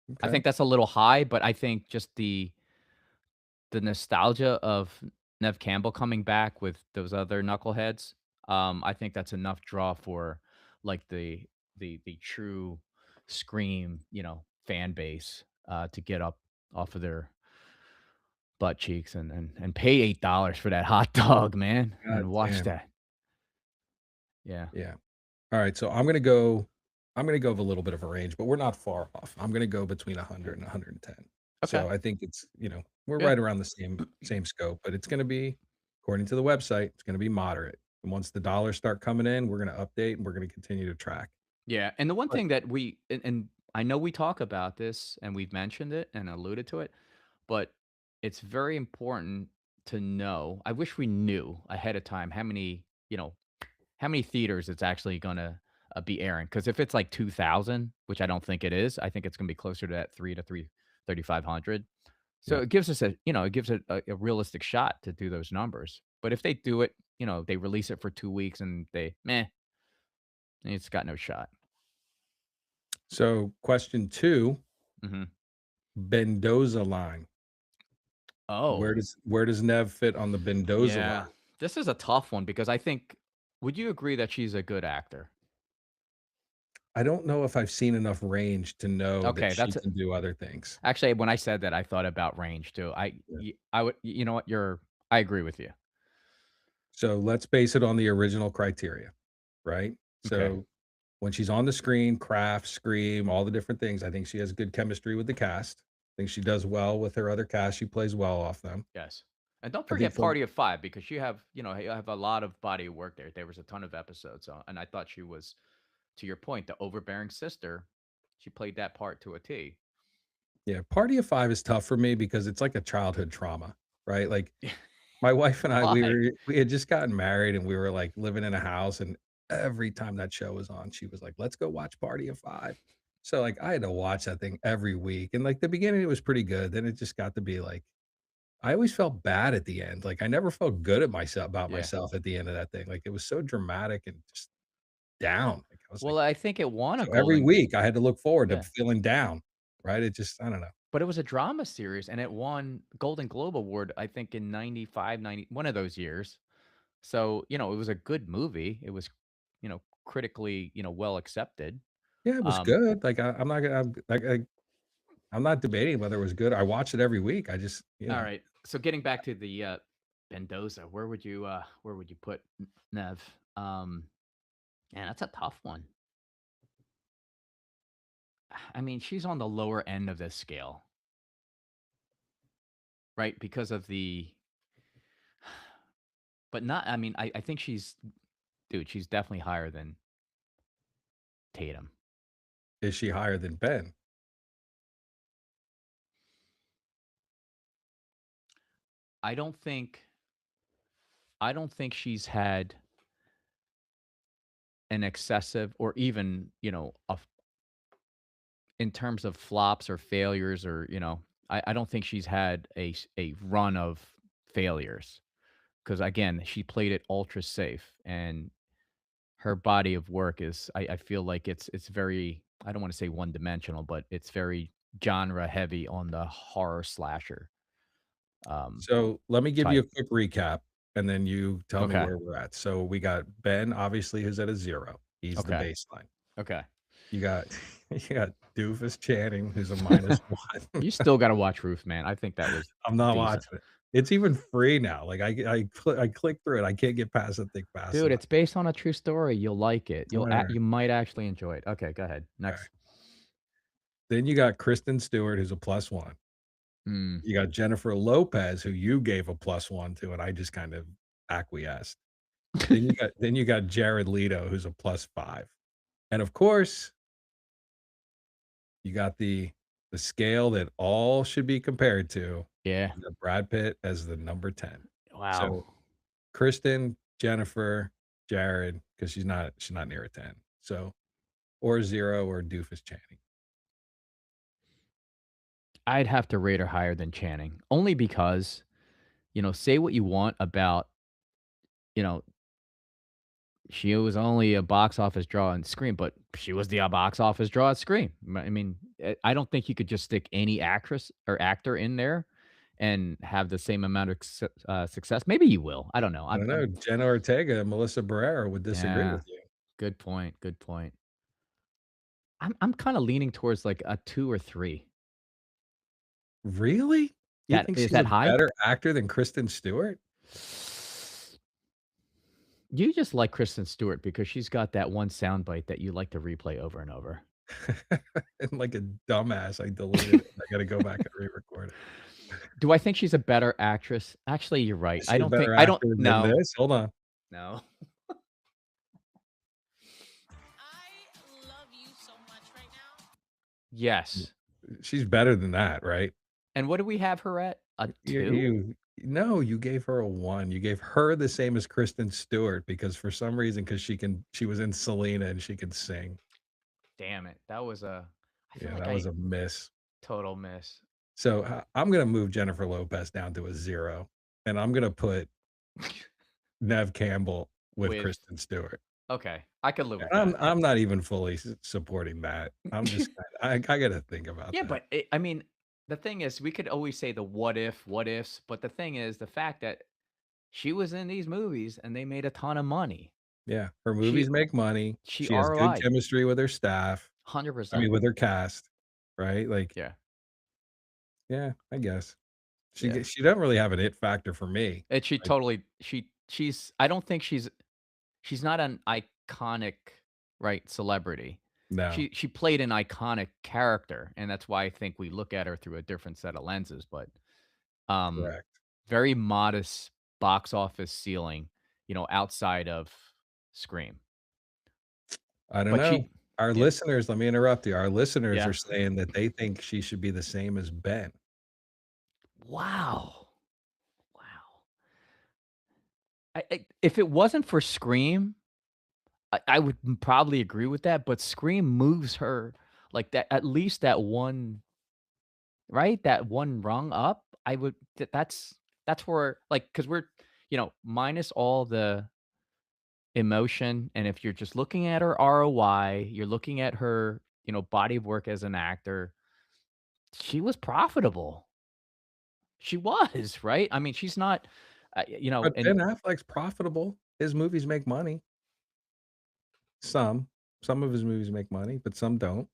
S2: I
S1: Okay.
S2: think that's a little high, but I think just the nostalgia of Nev Campbell coming back with those other knuckleheads, I think that's enough draw for like the true Scream, fan base, to get up off of their butt cheeks and pay $8 for that hot dog, man,
S1: God
S2: and watch
S1: damn.
S2: that. Yeah.
S1: Yeah. All right, so I'm gonna go with a little bit of a range, but we're not far off. I'm gonna go between 100 and 110.
S2: Okay.
S1: So I think it's, we're
S2: Yeah.
S1: right around the same scope, but it's gonna be, according to the website, it's gonna be moderate. And once the dollars start coming in, we're gonna update and we're gonna continue to track.
S2: Yeah, and the one
S1: But
S2: thing that and I know we talk about this and we've mentioned it and alluded to it, but it's very important to know. I wish we knew ahead of time how many theaters it's actually gonna be airing. Because if it's like 2,000, which I don't think it is, I think it's gonna be closer to that 3,500. So
S1: yeah.
S2: it gives us it gives it a realistic shot to do those numbers. But if they do it, they release it for 2 weeks and they meh, it's got no shot.
S1: So question 2,
S2: Hmm.
S1: Mendoza line.
S2: Oh,
S1: Where does Nev fit on the Mendoza
S2: yeah.
S1: line?
S2: This is a tough one because I think would you agree that she's a good actor?
S1: I don't know if I've seen enough range to know that
S2: Okay,
S1: she
S2: that's
S1: can do other things.
S2: actually when I said that I thought about range too.
S1: Yeah.
S2: I would you know what? I agree with you.
S1: So let's base it on the original criteria, right?
S2: Okay.
S1: So when she's on the screen, craft, scream, all the different things, I think she has good chemistry with the cast. I think she does well with her other cast. She plays well off them.
S2: Yes. And don't
S1: I think
S2: forget
S1: for
S2: Party of 5 because you have a lot of body of work there. There was a ton of episodes, and I thought she was, to your point, the overbearing sister. She played that part to a T.
S1: yeah, Party of Five is tough for me because it's like a childhood trauma, right? Like my wife and I,
S2: Why?
S1: we had just gotten married and we were like living in a house, and every time that show was on, she was like, "Let's go watch Party of Five." So like I had to watch that thing every week. And like the beginning it was pretty good. Then it just got to be like I always felt bad at the end. Like I never felt good at myself about
S2: Yeah.
S1: myself at the end of that thing. Like it was so dramatic and just down. Like I was like,
S2: Well, I think it won a
S1: so every
S2: golden
S1: week I had to look forward to
S2: yeah.
S1: feeling down. Right. It just I don't know.
S2: But it was a drama series, and it won Golden Globe Award, I think, in 95, 90, one of those years. So, it was a good movie. It was, critically, well accepted.
S1: Yeah, it was
S2: Um,
S1: good. Like I'm not gonna I'm not debating whether it was good. I watched it every week. I just,
S2: all right. So getting back to Mendoza. Where would you put Nev? Man, that's a tough one. I mean, she's on the lower end of this scale, right? Because of the, but not. I mean, I think she's definitely higher than Tatum.
S1: Is she higher than Ben?
S2: I don't think she's had an excessive or even, in terms of flops or failures or, I don't think she's had a run of failures because again, she played it ultra safe and her body of work is I feel like it's very I don't want to say one dimensional, but it's very genre heavy on the horror slasher
S1: So let me give you a
S2: type.
S1: quick recap, and then you tell me
S2: Okay.
S1: where we're at. So we got Ben, obviously, who's at a 0. He's the
S2: Okay.
S1: baseline.
S2: Okay.
S1: You got you got Doofus Channing, who's a -1.
S2: You still got to watch Roof, man. I think that was
S1: I'm not
S2: decent.
S1: watching it. It's even free now. Like I click through it. I can't get past that thing fast
S2: Dude,
S1: enough.
S2: it's based on a true story. You'll like it.
S1: Alright,
S2: You might actually enjoy it. Okay, go ahead.
S1: alright.
S2: Next.
S1: Then you got Kristen Stewart, who's a +1.
S2: Mm.
S1: You got Jennifer Lopez, who you gave a +1 to, and I just kind of acquiesced. Then you got Jared Leto, who's a +5. And of course, you got the scale that all should be compared to.
S2: Yeah.
S1: You got Brad Pitt as the number 10.
S2: Wow.
S1: So Kristen, Jennifer, Jared, because she's not near a 10. So or 0 or Doofus Channing.
S2: I'd have to rate her higher than Channing, only because, say what you want about, you know, she was only a box office draw on Scream, but she was the box office draw at Scream. I mean, I don't think you could just stick any actress or actor in there and have the same amount of success. Maybe you will. I don't know.
S1: I don't know. Jenna Ortega and Melissa Barrera would disagree
S2: Yeah.
S1: with you.
S2: Good point. Good point. I'm kind of leaning towards like a 2 or 3.
S1: Really? You
S2: That
S1: think
S2: is
S1: she's
S2: that
S1: a
S2: high?
S1: better actor than Kristen Stewart?
S2: You just like Kristen Stewart because she's got that one soundbite that you like to replay over and over.
S1: And like a dumbass, I deleted it. I gotta go back and re-record it.
S2: Do I think she's a better actress? Actually, you're right.
S1: Is
S2: I
S1: she a
S2: don't think
S1: better
S2: I don't
S1: actor than
S2: no.
S1: this? Hold on.
S2: No.
S7: I love you so much right now.
S2: Yes.
S1: She's better than that, right?
S2: And what do we have her at? A 2?
S1: No, you gave her a 1. You gave her the same as Kristen Stewart because for some reason, because she was in Selena and she could sing.
S2: Damn it. That was a I feel
S1: Yeah,
S2: like
S1: that was a miss.
S2: total miss.
S1: So I'm gonna move Jennifer Lopez down to a 0, and I'm gonna put Nev Campbell with Kristen Stewart.
S2: Okay. I could live with
S1: And
S2: that.
S1: I'm not even fully supporting that. I'm just I gotta think about
S2: Yeah,
S1: that.
S2: but I mean, the thing is, we could always say the what ifs, but the thing is, the fact that she was in these movies and they made a ton of money.
S1: Yeah, her movies make money.
S2: She
S1: She has good
S2: ROI'd.
S1: chemistry with her staff.
S2: 100%.
S1: I mean, with her cast, right? Like,
S2: yeah.
S1: I guess
S2: Yeah.
S1: she doesn't really have an it factor for me.
S2: And she
S1: Like,
S2: totally she's I don't think she's not an iconic, right, celebrity.
S1: no,
S2: She played an iconic character, and that's why I think we look at her through a different set of lenses, but
S1: correct.
S2: very modest box office ceiling, outside of Scream.
S1: I don't
S2: But
S1: know.
S2: she
S1: Our
S2: yeah.
S1: listeners, let me interrupt you. Our listeners
S2: Yeah.
S1: are saying that they think she should be the same as Ben.
S2: Wow. Wow. If it wasn't for Scream, I would probably agree with that, but Scream moves her like that at least that one right? That one rung up. I would that's where like cuz we're, minus all the emotion and if you're just looking at her ROI, you're looking at her, body of work as an actor, she was profitable. She was, right? I mean, she's not
S1: But
S2: and
S1: Ben Affleck's profitable. His movies make money. Some of his movies make money, but some don't.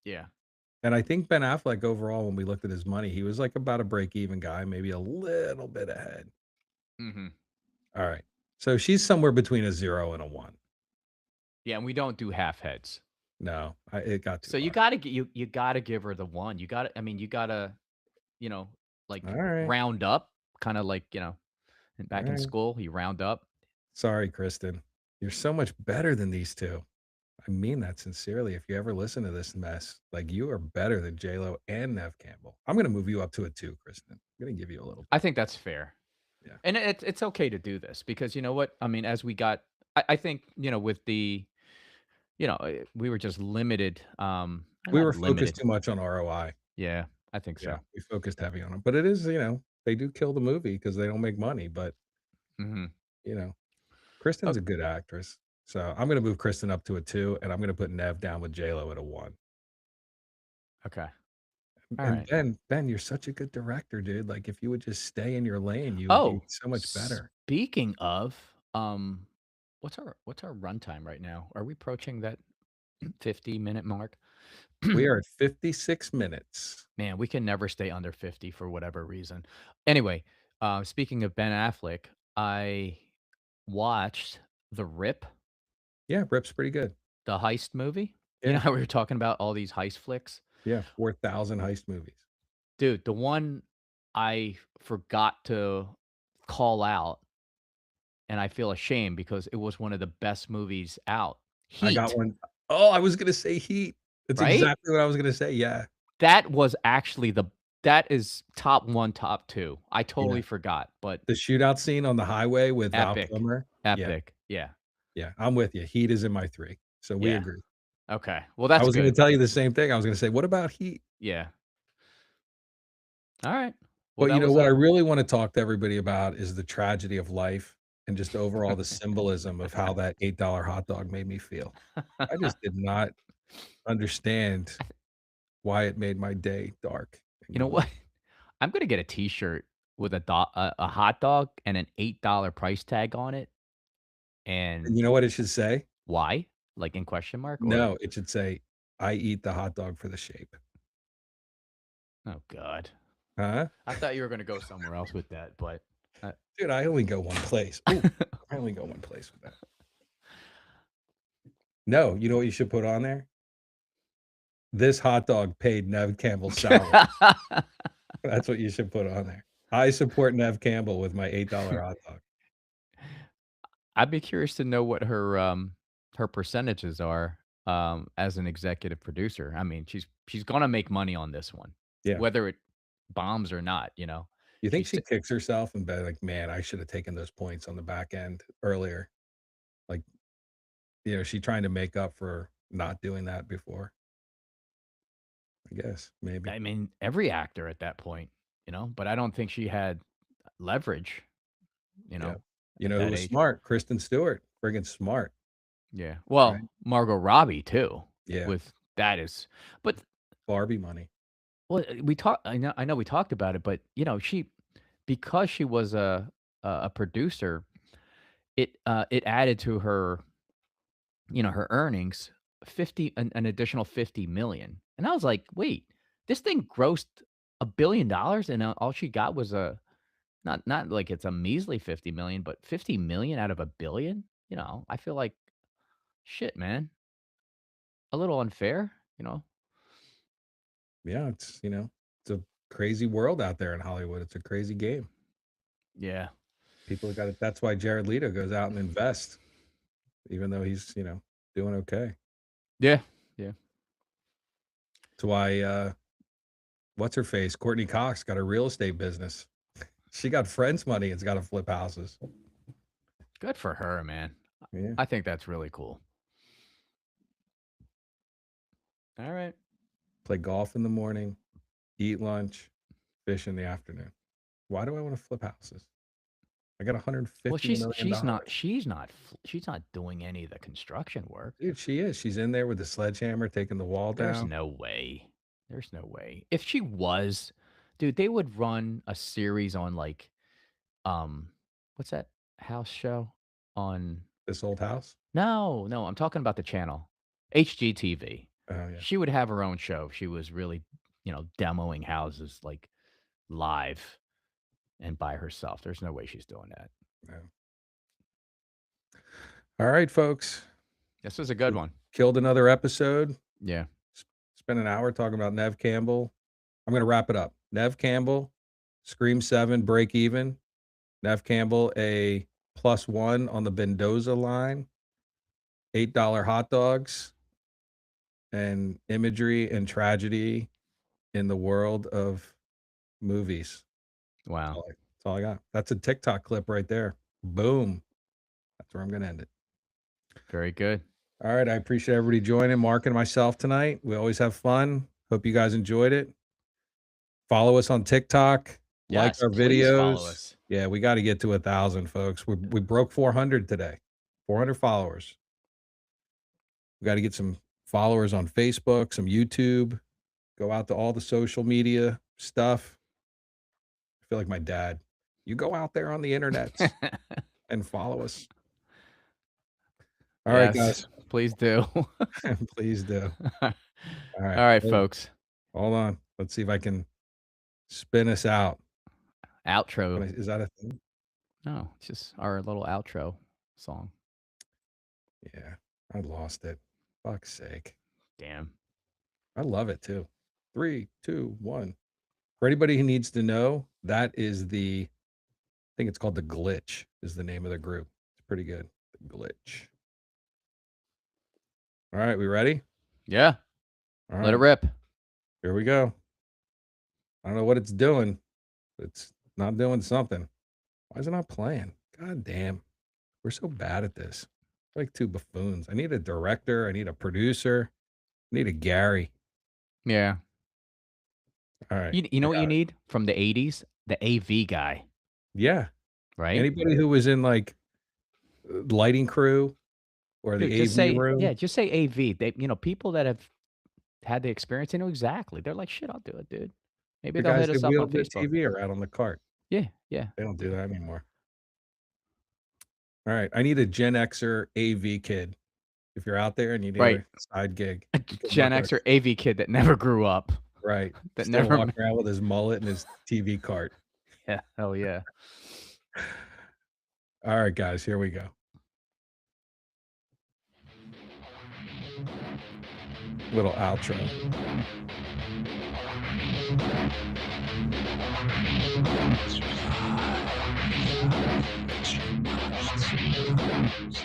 S2: yeah.
S1: And I think Ben Affleck overall, when we looked at his money, he was like about a break-even guy, maybe a little bit ahead.
S2: Mm-hmm.
S1: All right. So she's somewhere between a 0 and a 1.
S2: Yeah, and we don't do half heads.
S1: No, it got too
S2: So you
S1: hard.
S2: gotta you gotta give her the one. You gotta. I mean, you gotta. You know, like
S1: All right.
S2: round up, kind of like
S1: All
S2: back in
S1: right.
S2: school, you round up.
S1: Sorry, Kristen. You're so much better than these two. I mean that sincerely. If you ever listen to this mess, like you are better than J-Lo and Nev Campbell. I'm gonna move you up to a 2, Kristen. I'm gonna give you a little
S2: I
S1: bit.
S2: think that's fair.
S1: Yeah.
S2: And it's okay to do this because you know what? I mean, as we got, I think, with the, we were just limited.
S1: We
S2: Not
S1: were focused
S2: limited.
S1: too much on ROI.
S2: Yeah, I think
S1: Yeah,
S2: so.
S1: we focused heavy on it. But it is, they do kill the movie because they don't make money. But,
S2: Hmm.
S1: you know, Kristen's a good actress. So I'm gonna move Kristen up to a 2, and I'm gonna put Nev down with J-Lo at a 1.
S2: Okay. All
S1: And
S2: right.
S1: Ben, you're such a good director, dude. Like if you would just stay in your lane, you would be
S2: Oh,
S1: so much better.
S2: speaking of, what's our runtime right now? Are we approaching that 50-minute mark?
S1: We are at 56 minutes.
S2: Man, we can never stay under 50 for whatever reason. Anyway, speaking of Ben Affleck, I watched The Rip,
S1: Yeah, Rip's pretty good.
S2: the heist movie. You know
S1: Yeah.
S2: how we were talking about all these heist flicks?
S1: Yeah, 4,000 heist movies.
S2: Dude, the one I forgot to call out, and I feel ashamed because it was one of the best movies out.
S1: I got
S2: Heat,
S1: one. Oh, I was gonna say Heat. That's
S2: right?
S1: exactly what I was gonna say. Yeah.
S2: That was actually that is top 1, top 2. I
S1: Yeah.
S2: totally forgot, but
S1: The shootout scene on the highway with Val
S2: epic,
S1: Kilmer. Yeah.
S2: epic. Yeah,
S1: Yeah. I'm with you. Heat is in my 3. So we
S2: yeah.
S1: agree.
S2: Okay. Well,
S1: I
S2: that's
S1: was gonna
S2: good.
S1: tell you the same thing. I was gonna say, what about Heat?
S2: Yeah. All right. Well,
S1: But you
S2: that
S1: know
S2: was
S1: what I really want to talk to everybody about is the tragedy of life and just overall the symbolism of how that $8 hot dog made me feel. I just did not understand why it made my day dark and
S2: You know
S1: gloomy.
S2: what? I'm gonna get a T-shirt with a hot dog and an $8 price tag on it,
S1: And
S2: and
S1: you know what it should say?
S2: why? Like in question mark or
S1: No, it should say, "I eat the hot dog for the shape."
S2: oh god.
S1: Huh?
S2: I thought you were gonna go somewhere else with that, but
S1: Dude, I only go one place. Ooh, I only go one place with that. No, you know what you should put on there? This hot dog paid Nev Campbell's salary. That's what you should put on there. I support Nev Campbell with my $8 hot dog.
S2: I'd be curious to know what her percentages are as an executive producer. I mean, she's gonna make money on this one,
S1: Yeah.
S2: whether it bombs or not.
S1: You think
S2: She's
S1: she kicks herself and be like, "Man, I should have taken those points on the back end earlier." Like, she trying to make up for not doing that before. I guess, maybe.
S2: I mean, every actor at that point, but I don't think she had leverage,
S1: Yeah. You
S2: at
S1: know who
S2: that
S1: was
S2: age.
S1: smart? Kristen Stewart. Friggin' smart,
S2: Yeah.
S1: right?
S2: Well, Margot Robbie too.
S1: Yeah.
S2: With that is, but
S1: Barbie money.
S2: well, I know we talked about it, but because she was a producer, it added to her, her earnings an additional 50 million, and I was like, wait, this thing grossed $1 billion, and all she got was not like it's a measly 50 million, but 50 million out of $1 billion. I feel like shit, man, a little unfair.
S1: Yeah, it's a crazy world out there in Hollywood. It's a crazy game.
S2: Yeah.
S1: People got it. That's why Jared Leto goes out and invests, even though he's doing okay.
S2: Yeah. Yeah.
S1: That's why what's her face? Courtney Cox got a real estate business. She got friends money and's got to flip houses.
S2: Good for her, man.
S1: Yeah.
S2: I think that's really cool. All right.
S1: Play golf in the morning, eat lunch, fish in the afternoon. Why do I want to flip houses? I got $150
S2: Well,
S1: million.
S2: she's not doing any of the construction work.
S1: Dude, she is. She's in there with the sledgehammer taking the wall
S2: There's
S1: down.
S2: no way. There's no way. If she was, dude, they would run a series on what's that house show on?
S1: This old house?
S2: No, I'm talking about the channel, HGTV.
S1: Oh yeah.
S2: She would have her own show if she was really, demoing houses like live. and by herself. There's no way she's doing that.
S1: All right, folks.
S2: This was a good one.
S1: Killed another episode.
S2: Yeah.
S1: Spent an hour talking about Nev Campbell. I'm going to wrap it up. Nev Campbell, Scream 7, break even. Nev Campbell, a +1 on the Mendoza line. $8 hot dogs. And imagery and tragedy in the world of movies.
S2: Wow.
S1: That's all I got. That's a TikTok clip right there. Boom. That's where I'm going to end it.
S2: Very good.
S1: All right. I appreciate everybody joining, Mark and myself tonight. We always have fun. Hope you guys enjoyed it. Follow us on TikTok.
S2: Yes,
S1: like our
S2: please follow
S1: videos.
S2: us.
S1: Yeah, we got to get to 1,000, folks. We broke 400 today. 400 followers. We got to get some followers on Facebook, some YouTube. Go out to all the social media stuff. I feel like my dad. You go out there on the internet and follow us. All right,
S2: Yes,
S1: guys.
S2: please do.
S1: Please do.
S2: All
S1: All right.
S2: right,
S1: Hold-
S2: folks.
S1: Hold on. Let's see if I can spin us out.
S2: Outro.
S1: Is that a thing?
S2: No, it's just our little outro song.
S1: Yeah, I lost it. Fuck's sake.
S2: Damn.
S1: I love it too. 3, 2, 1. For anybody who needs to know, that is I think it's called The Glitch is the name of the group. It's pretty good. The Glitch. All right, we ready?
S2: Yeah.
S1: All
S2: Let it
S1: right,
S2: rip.
S1: here we go. I don't know what it's doing, but it's not doing something. Why is it not playing? God damn. We're so bad at this. We're like two buffoons. I need a director. I need a producer. I need a Gary.
S2: Yeah.
S1: All right.
S2: You know
S1: I
S2: what
S1: got
S2: you
S1: it.
S2: need from the 80s? The AV guy,
S1: Yeah.
S2: right?
S1: Anybody who was in like lighting crew or the
S2: Dude,
S1: AV
S2: just say
S1: room.
S2: yeah, just say AV. They people that have had the experience, they know exactly. They're like, shit, I'll do it, dude. Maybe
S1: The
S2: they'll
S1: guys
S2: hit us
S1: that
S2: up on
S1: wheeled the
S2: Facebook.
S1: TV around on the cart.
S2: Yeah, yeah.
S1: They don't do that anymore. All right. I need a Gen Xer AV kid. If you're out there and you need
S2: Right.
S1: a side gig.
S2: A
S1: you can
S2: Gen
S1: work
S2: X or AV kid that never grew up.
S1: Right.
S2: That
S1: Still
S2: never
S1: walking around with his mullet and his TV cart.
S2: Yeah, hell yeah.
S1: All right, guys, here we go. Little outro.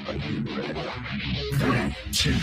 S6: Are you ready? 3, 2,